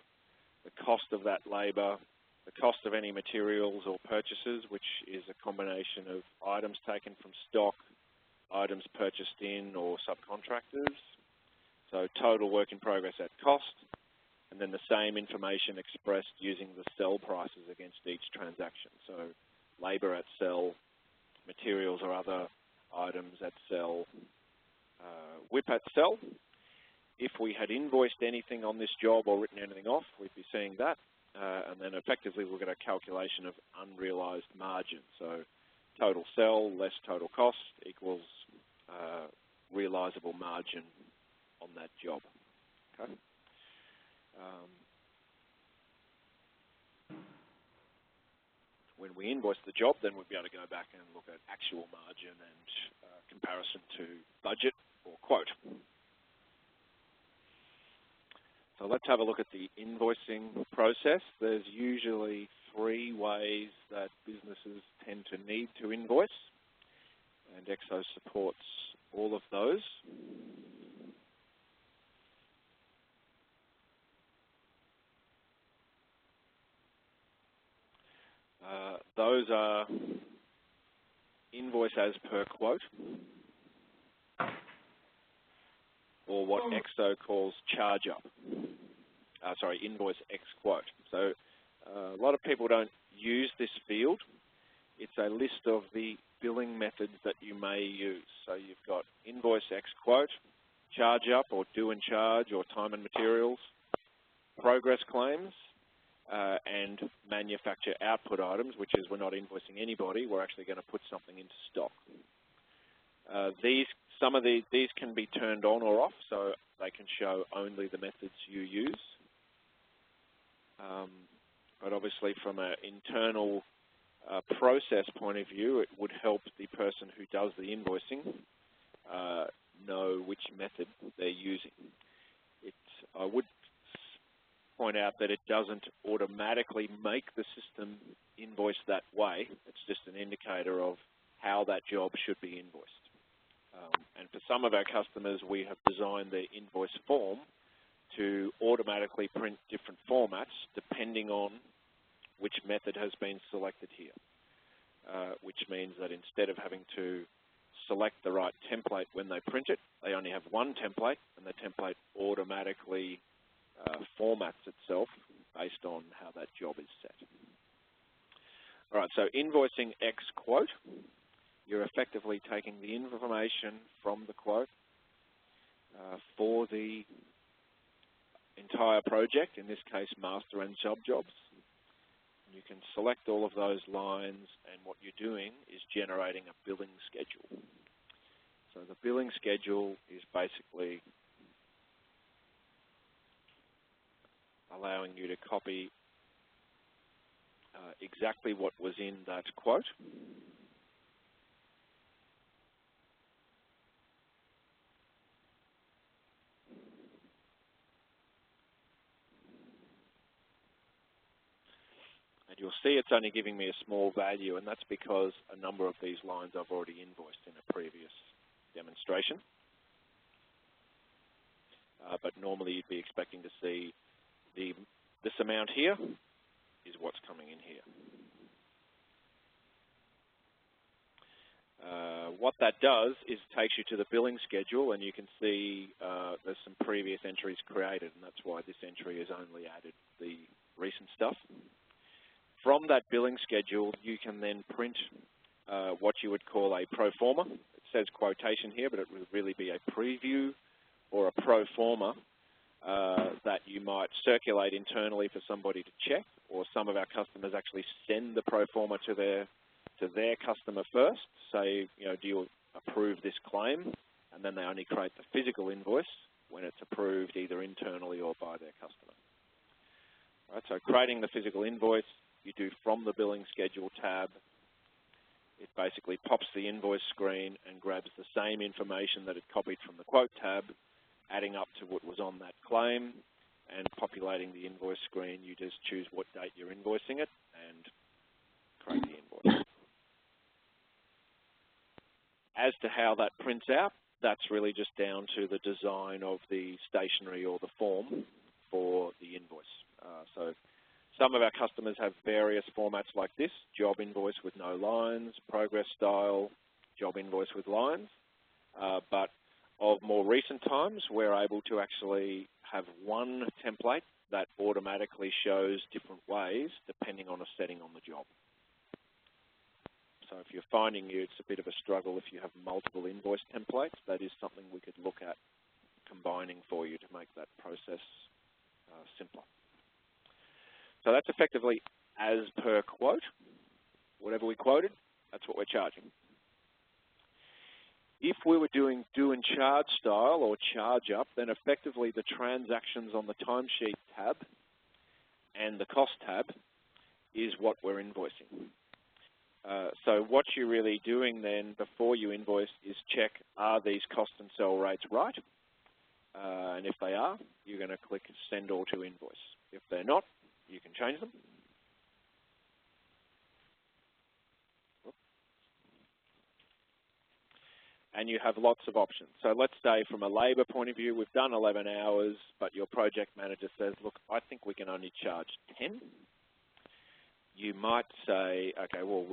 the cost of that labour, the cost of any materials or purchases, which is a combination of items taken from stock, items purchased in or subcontractors. So total work in progress at cost, and then the same information expressed using the sell prices against each transaction. So labour at sell, materials or other items at sell, WIP at sell. If we had invoiced anything on this job or written anything off, we'd be seeing that. And then effectively we'll get a calculation of unrealised margin. So total sell less total cost equals realisable margin on that job. Okay. When we invoice the job, then we'll be able to go back and look at actual margin and comparison to budget or quote. So let's have a look at the invoicing process. There's usually 3 ways that businesses tend to need to invoice, and EXO supports all of those. Those are invoice as per quote, or what EXO calls charge up. Invoice X quote. So a lot of people don't use this field. It's a list of the billing methods that you may use. So you've got invoice X quote, charge up or due and charge or time and materials, progress claims, and manufacture output items, which is we're not invoicing anybody, we're actually going to put something into stock. Some of these can be turned on or off, so they can show only the methods you use. But obviously from an internal process point of view, it would help the person who does the invoicing know which method they're using. I would point out that it doesn't automatically make the system invoice that way. It's just an indicator of how that job should be invoiced. And for some of our customers, we have designed the invoice form to automatically print different formats depending on which method has been selected here, which means that instead of having to select the right template when they print it, they only have one template, and the template automatically formats itself based on how that job is set. All right, so invoicing X quote, you're effectively taking the information from the quote for the entire project, in this case master and sub jobs. You can select all of those lines, and what you're doing is generating a billing schedule. So the billing schedule is basically allowing you to copy exactly what was in that quote. And you'll see it's only giving me a small value, and that's because a number of these lines I've already invoiced in a previous demonstration. But normally you'd be expecting to see this amount here is what's coming in here. What that does is takes you to the billing schedule, and you can see there's some previous entries created, and that's why this entry has only added the recent stuff. From that billing schedule, you can then print what you would call a Proforma. It says quotation here, but it would really be a preview or a Proforma that you might circulate internally for somebody to check, or some of our customers actually send the Proforma to their customer first, say, you know, do you approve this claim? And then they only create the physical invoice when it's approved either internally or by their customer. All right, so creating the physical invoice, you do from the billing schedule tab. It basically pops the invoice screen and grabs the same information that it copied from the quote tab, adding up to what was on that claim, and populating the invoice screen. You just choose what date you're invoicing it and create the invoice. As to how that prints out, that's really just down to the design of the stationery or the form for the invoice. So some of our customers have various formats like this: job invoice with no lines, progress style, job invoice with lines. But of more recent times, we're able to actually have one template that automatically shows different ways depending on a setting on the job. So if you're finding it's a bit of a struggle if you have multiple invoice templates, that is something we could look at combining for you to make that process simpler. So that's effectively as per quote. Whatever we quoted, that's what we're charging. If we were doing do and charge style or charge up, then effectively the transactions on the timesheet tab and the cost tab is what we're invoicing. So what you're really doing then before you invoice is check, are these cost and sell rates right? And if they are, you're going to click send all to invoice. If they're not, you can change them. And you have lots of options. So let's say from a labour point of view, we've done 11 hours, but your project manager says, look, I think we can only charge 10. You might say, okay, well,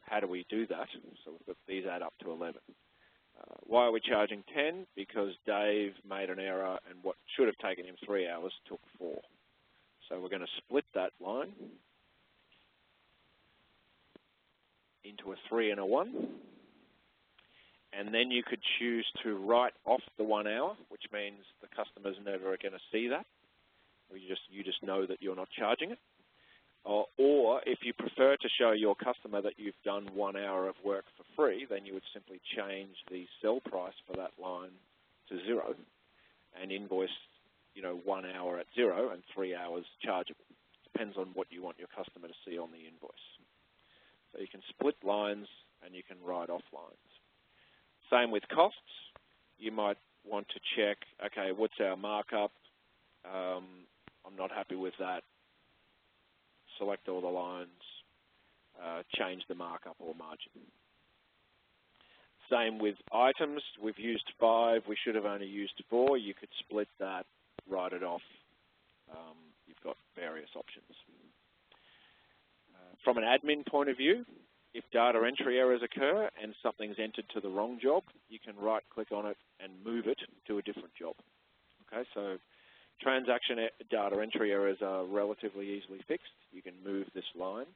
how do we do that? So we've got these add up to 11. Why are we charging 10? Because Dave made an error, and what should have taken him 3 hours took 4. So we're going to split that line into a 3 and a 1. And then you could choose to write off the 1 hour, which means the customer's never going to see that. Or you just know that you're not charging it. Or if you prefer to show your customer that you've done 1 hour of work for free, then you would simply change the sell price for that line to 0 and invoice, 1 hour at 0 and 3 hours chargeable. Depends on what you want your customer to see on the invoice. So you can split lines and you can write off lines. Same with costs. You might want to check, okay, what's our markup I'm not happy with that. Select all the lines, change the markup or margin. Same with items. We've used 5. We should have only used 4. You could split that, write it off. You've got various options. From an admin point of view, if data entry errors occur and something's entered to the wrong job, you can right-click on it and move it to a different job. Okay, so transaction data entry errors are relatively easily fixed. You can move this line.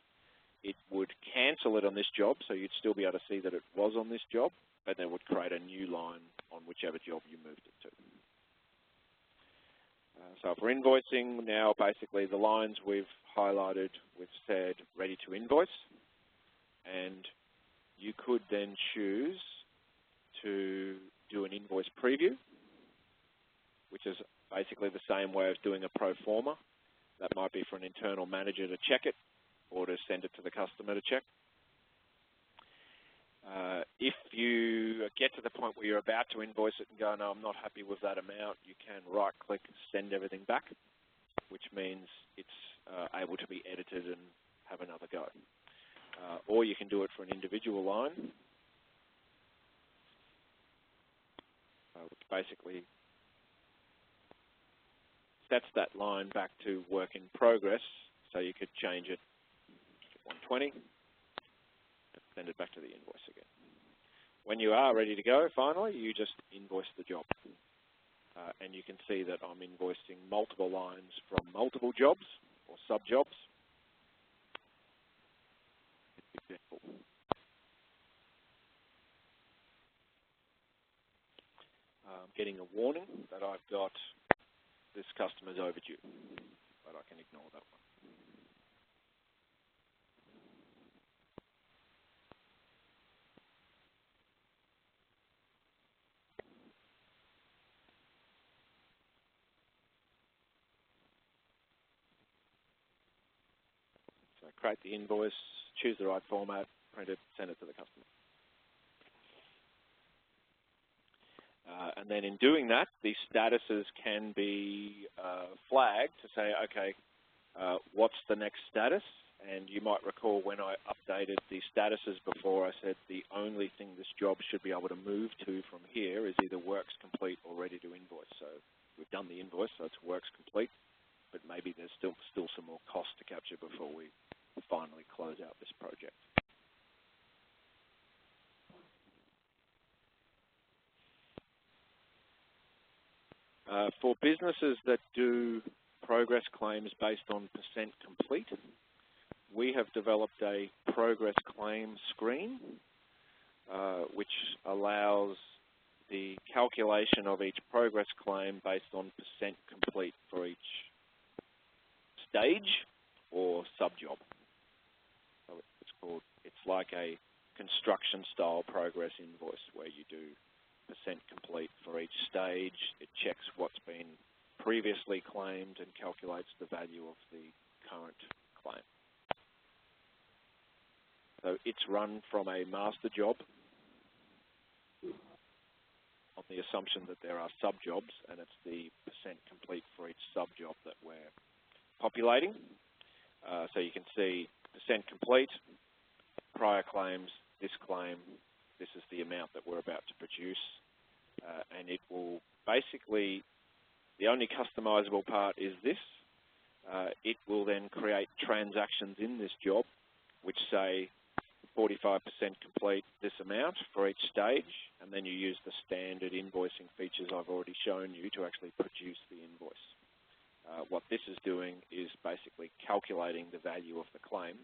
It would cancel it on this job, so you'd still be able to see that it was on this job, but then it would create a new line on whichever job you moved it to. So for invoicing, now basically the lines we've highlighted, we've said ready to invoice, and you could then choose to do an invoice preview, which is basically the same way of doing a Proforma. That might be for an internal manager to check it or to send it to the customer to check. If you get to the point where you're about to invoice it and go, no, I'm not happy with that amount, you can right-click, send everything back, which means it's able to be edited and have another go. Or you can do it for an individual line, which basically sets that line back to work in progress, so you could change it to 120 and send it back to the invoice again. When you are ready to go, finally, you just invoice the job. And you can see that I'm invoicing multiple lines from multiple jobs or sub-jobs. Example. I'm getting a warning that I've got this customer's overdue, but I can ignore that one. So create the invoice, choose the right format, print it, send it to the customer. And then in doing that, these statuses can be flagged to say, okay, what's the next status? And you might recall when I updated the statuses before, I said the only thing this job should be able to move to from here is either works complete or ready to invoice. So we've done the invoice, so it's works complete, but maybe there's still some more cost to capture before we finally close out this project. For businesses that do progress claims based on percent complete, we have developed a progress claim screen, which allows the calculation of each progress claim based on percent complete for each stage or sub-job. So it's like a construction style progress invoice where you do percent complete for each stage. It checks what's been previously claimed and calculates the value of the current claim. So it's run from a master job on the assumption that there are sub-jobs, and it's the percent complete for each sub-job that we're populating. So you can see percent complete, prior claims, this claim, this is the amount that we're about to produce, and it will basically, the only customizable part is this. It will then create transactions in this job which say 45% complete this amount for each stage, and then you use the standard invoicing features I've already shown you to actually produce the invoice. What this is doing is basically calculating the value of the claim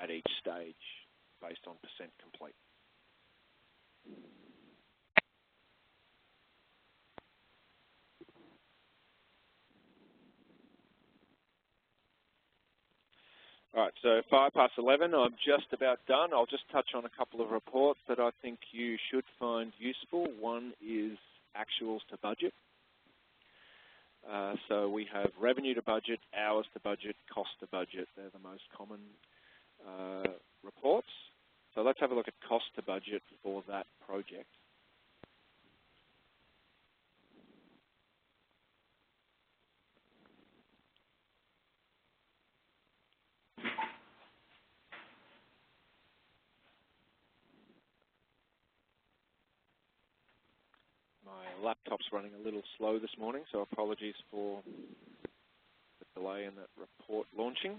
at each stage based on percent complete. All right, so 11, I'm just about done. I'll just touch on a couple of reports that I think you should find useful. One is actuals to budget. So we have revenue to budget, hours to budget, cost to budget. They're the most common reports. So let's have a look at cost to budget for that project. My laptop's running a little slow this morning, so apologies for the delay in that report launching.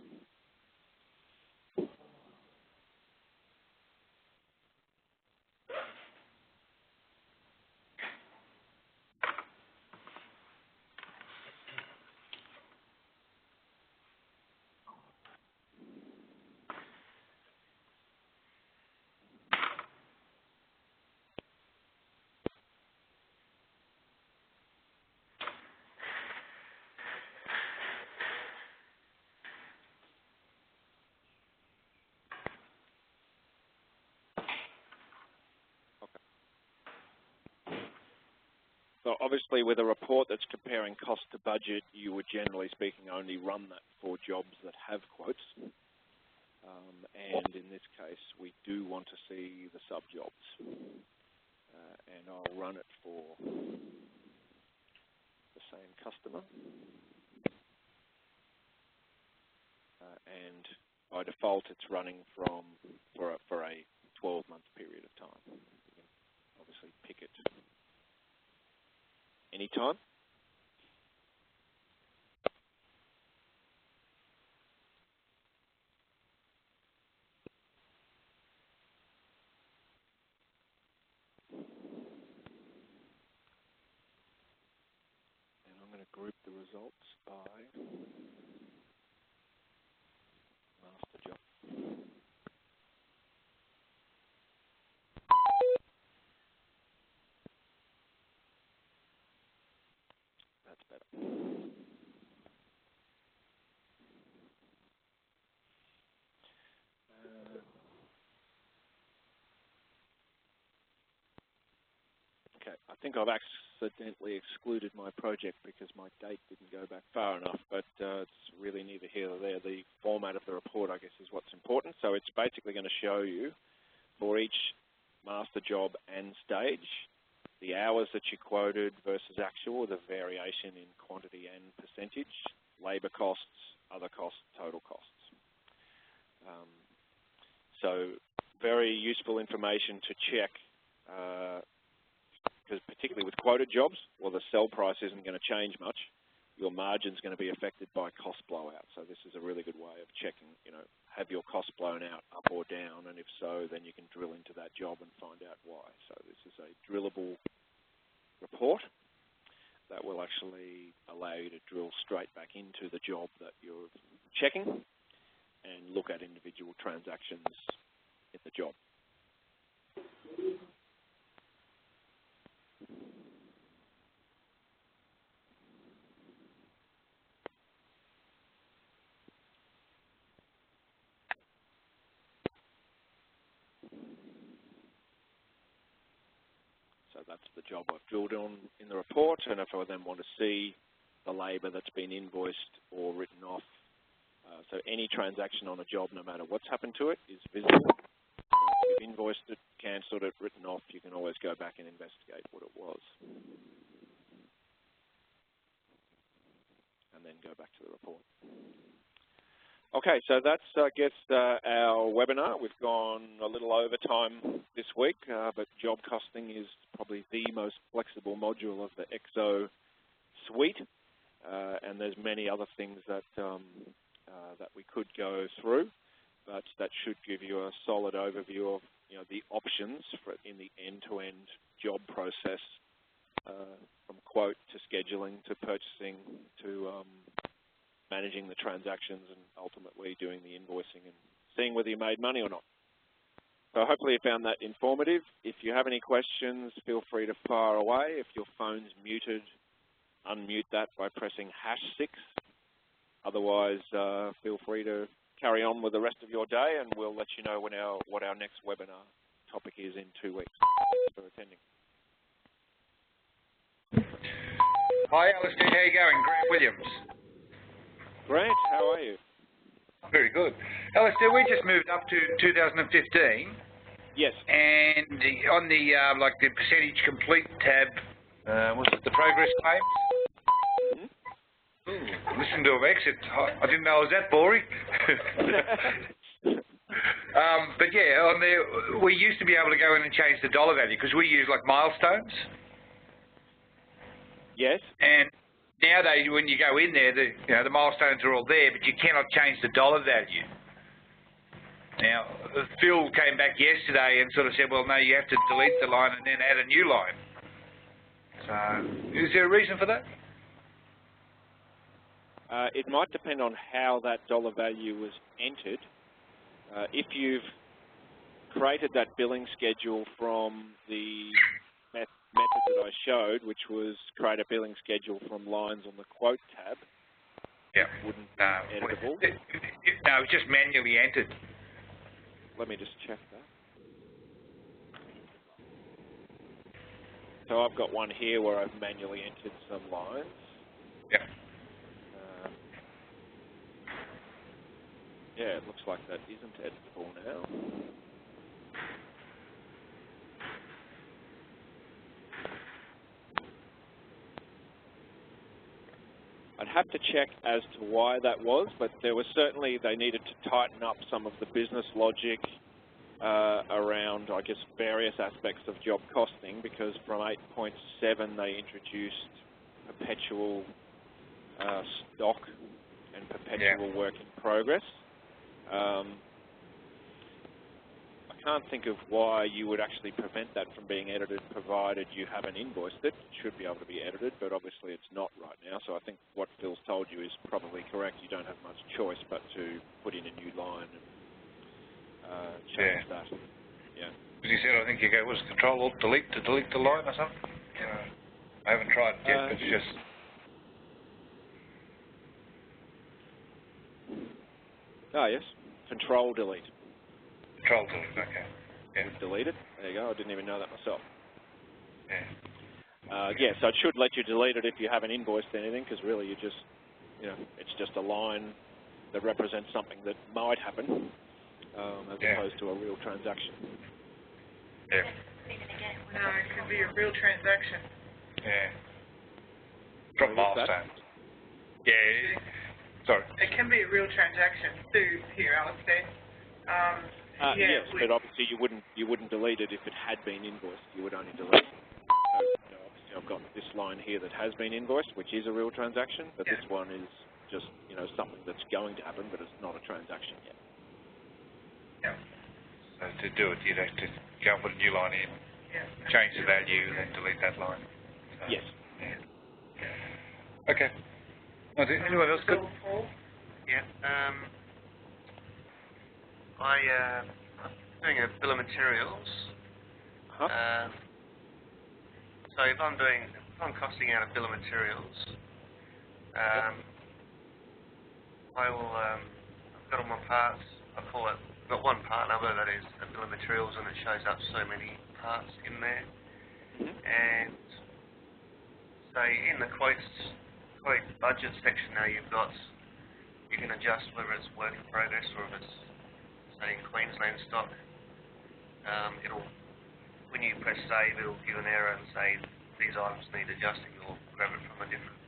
So obviously with a report that's comparing cost to budget, you would generally speaking only run that for jobs that have quotes. And in this case, we do want to see the sub-jobs. And I'll run it for the same customer. And by default, it's running for a 12-month period of time. You can obviously pick it anytime. And I'm going to group the results by master job. That's better. Okay, I think I've accidentally excluded my project because my date didn't go back far enough, but it's really neither here nor there. The format of the report, I guess, is what's important. So it's basically going to show you for each master job and stage the hours that you quoted versus actual, the variation in quantity and percentage, labour costs, other costs, total costs. So very useful information to check, because particularly with quoted jobs, well, the sell price isn't going to change much. Your margin's going to be affected by cost blowout. So this is a really good way of checking, have your costs blown out up or down, and if so, then you can drill into that job and find out why. So this is a drillable report that will actually allow you to drill straight back into the job that you're checking and look at individual transactions in the job. So that's the job I've drilled on in the report, and if I then want to see the labour that's been invoiced or written off, so any transaction on a job, no matter what's happened to it, is visible. If you've invoiced it, cancelled it, written off, you can always go back and investigate what it was. And then go back to the report. Okay, so that's, I guess, our webinar. We've gone a little over time this week, but job costing is probably the most flexible module of the EXO suite, and there's many other things that that we could go through, but that should give you a solid overview of the options in the end-to-end job process, from quote to scheduling to purchasing to managing the transactions and ultimately doing the invoicing and seeing whether you made money or not. So hopefully you found that informative. If you have any questions, feel free to fire away. If your phone's muted, unmute that by pressing #6. Otherwise, feel free to carry on with the rest of your day, and we'll let you know what our next webinar topic is in 2 weeks. Thanks for attending. Hi, Alistair. How are you going? Grant Williams. Grant, how are you? Very good. Alistair, we just moved up to 2015. Yes. And on the the percentage complete tab, was it the progress claims? Mm-hmm. Ooh, listen to an exit. I didn't know it was that boring. But yeah, on there, we used to be able to go in and change the dollar value because we use like milestones. Yes. And now when you go in there, the milestones are all there, but you cannot change the dollar value. Now, Phil came back yesterday and sort of said, well, no, you have to delete the line and then add a new line. So, is there a reason for that? It might depend on how that dollar value was entered. If you've created that billing schedule from the method that I showed, which was create a billing schedule from lines on the quote tab, yeah, wouldn't be editable. No, it's just manually entered. Let me just check that. So I've got one here where I've manually entered some lines. Yeah. Yeah, it looks like that isn't editable now. I'd have to check as to why that was, but there was certainly, they needed to tighten up some of the business logic around, I guess, various aspects of job costing, because from 8.7 they introduced perpetual stock and perpetual work in progress. I can't think of why you would actually prevent that from being edited, provided you haven't invoiced it. It should be able to be edited, but obviously it's not right now. So I think what Phil's told you is probably correct. You don't have much choice but to put in a new line and change that. Yeah. Because you said, I think you go, was Control Alt Delete to delete the line or something? I haven't tried it yet, but it's just... Oh, yes. Control Delete. Control Delete, okay. Yeah. Delete it. There you go. I didn't even know that myself. Yeah. Yeah, so it should let you delete it if you haven't invoiced anything, because really you just, it's just a line that represents something that might happen, as opposed to a real transaction. Yeah. No, it could be a real transaction. Yeah. From milestones. Yeah. Sorry. It can be a real transaction too. Here, Alex said. Yes, but obviously you wouldn't delete it if it had been invoiced. You would only delete it. So obviously I've got this line here that has been invoiced, which is a real transaction, but this one is just something that's going to happen, but it's not a transaction yet. Yeah. So to do it, you'd have to go and put a new line in, change the value, and then delete that line. So, yes. Yeah. Okay. Anyone else good? Yeah. I'm doing a bill of materials. So if I'm costing out a bill of materials, I will, I've got all my parts, I've got one part number that is a bill of materials, and it shows up so many parts in there. And say in the quote budget section now you can adjust whether it's work in progress or if it's, say, in Queensland stock. When you press save, it'll give an error and say these items need adjusting, or grab it from a different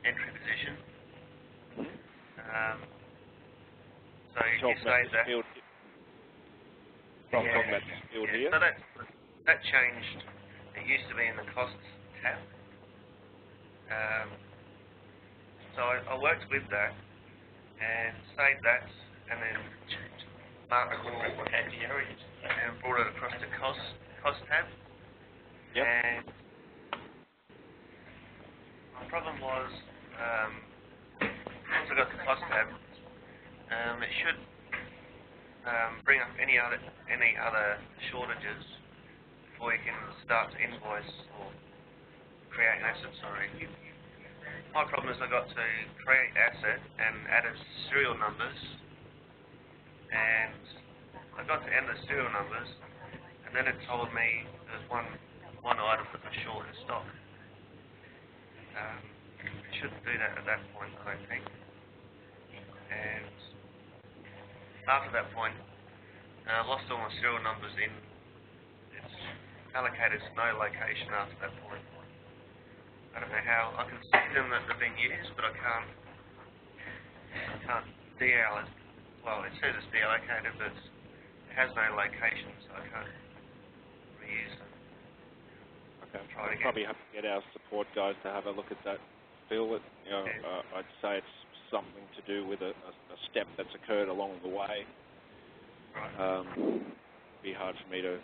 entry position. So you save that. From talking about this field here. So that changed. It used to be in the costs tab. So I worked with that and saved that, and then marked all the areas and brought it across to cost tab. Yep. And my problem was once I got to cost tab, it should bring up any other shortages before you can start to invoice or create an asset. My problem is I got to create asset and added serial numbers, and I got to enter serial numbers, and then it told me there's one item that was short in stock. It shouldn't do that at that point, I don't think. And after that point, I lost all my serial numbers in. It's allocated to no location after that point. I don't know how. I can see them that they've been used, but I can't deallocate. Well, it says it's deallocated, but it has no location, so I can't reuse them. Okay. try it again. Probably have to get our support guys to have a look at that, Phil. I'd say it's something to do with a step that's occurred along the way. Right. Be hard for me to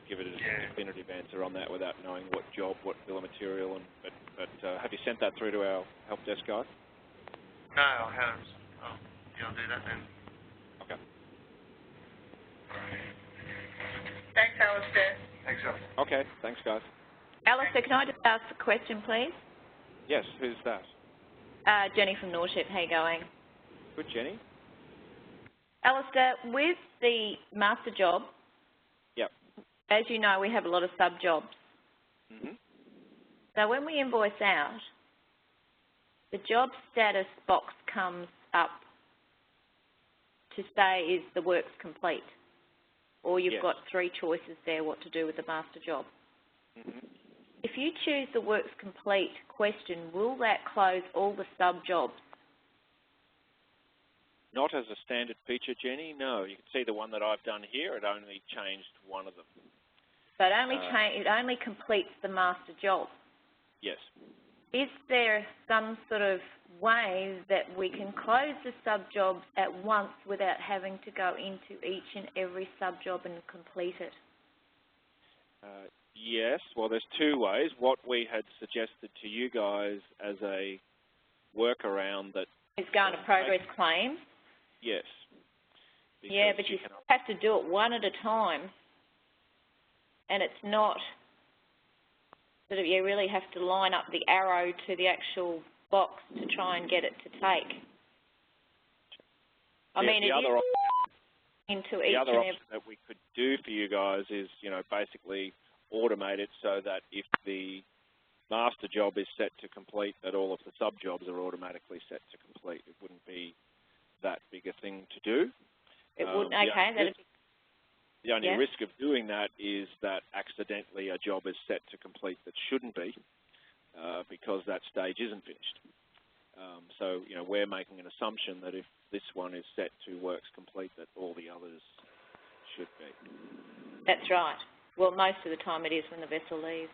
give it a definitive answer on that without knowing what job, what bill of material, but have you sent that through to our help desk guys? No, I haven't. I'll do that then. Okay. Thanks, Alistair. Thanks, Al. Okay, thanks guys. Alistair, can I just ask a question, please? Yes, who's that? Jenny from Norship, how you going? Good, Jenny. Alistair, with the master job, Yep. as you know, we have a lot of sub-jobs. Mm-hmm. So when we invoice out, the job status box comes up to say is the work's complete, or you've got 3 choices there what to do with the master job. Mm-hmm. If you choose the work's complete question, will that close all the sub-jobs? Not as a standard feature, Jenny, no. You can see the one that I've done here, it only changed one of them. So it only completes the master job. Yes. Is there some sort of way that we can close the sub-jobs at once without having to go into each and every sub-job and complete it? Yes, well, there's 2 ways. What we had suggested to you guys as a workaround that... It's going to progress claims? Yes. Yeah, but you have to do it one at a time, and it's not sort of, you really have to line up the arrow to the actual box to try and get it to take. I mean, the other option that we could do for you guys is, basically automate it so that if the master job is set to complete, that all of the sub-jobs are automatically set to complete. It wouldn't be that big a thing to do. It wouldn't, okay. The only risk of doing that is that accidentally a job is set to complete that shouldn't be, because that stage isn't finished. So, we're making an assumption that if this one is set to works complete, that all the others should be. That's right. Well, most of the time it is when the vessel leaves.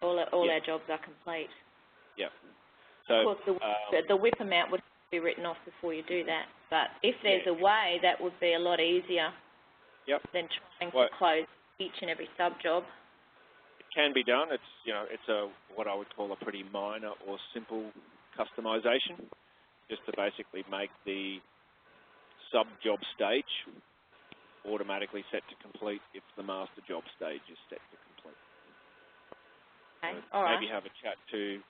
All our jobs are complete. Yeah. So, of course, the WIP amount would be written off before you do that. But if there's a way, that would be a lot easier than trying to close each and every sub-job. It can be done. It's, it's what I would call a pretty minor or simple customization, just to basically make the sub-job stage automatically set to complete if the master job stage is set to complete. Okay. So maybe have a chat to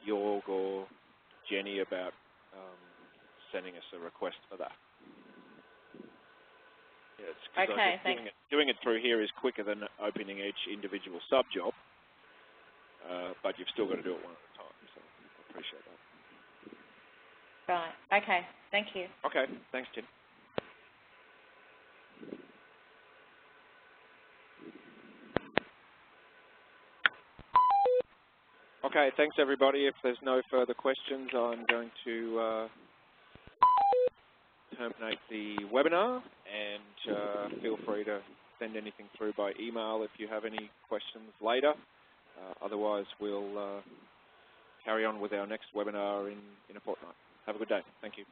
Jorg or Jenny about sending us a request for that. Yeah, okay, thanks. Doing it through here is quicker than opening each individual sub-job, but you've still got to do it one at a time, so I appreciate that. Right, okay, thank you. Okay, thanks, Jenny. Okay, thanks everybody. If there's no further questions, I'm going to terminate the webinar, and feel free to send anything through by email if you have any questions later. Otherwise, we'll carry on with our next webinar in a fortnight. Have a good day. Thank you.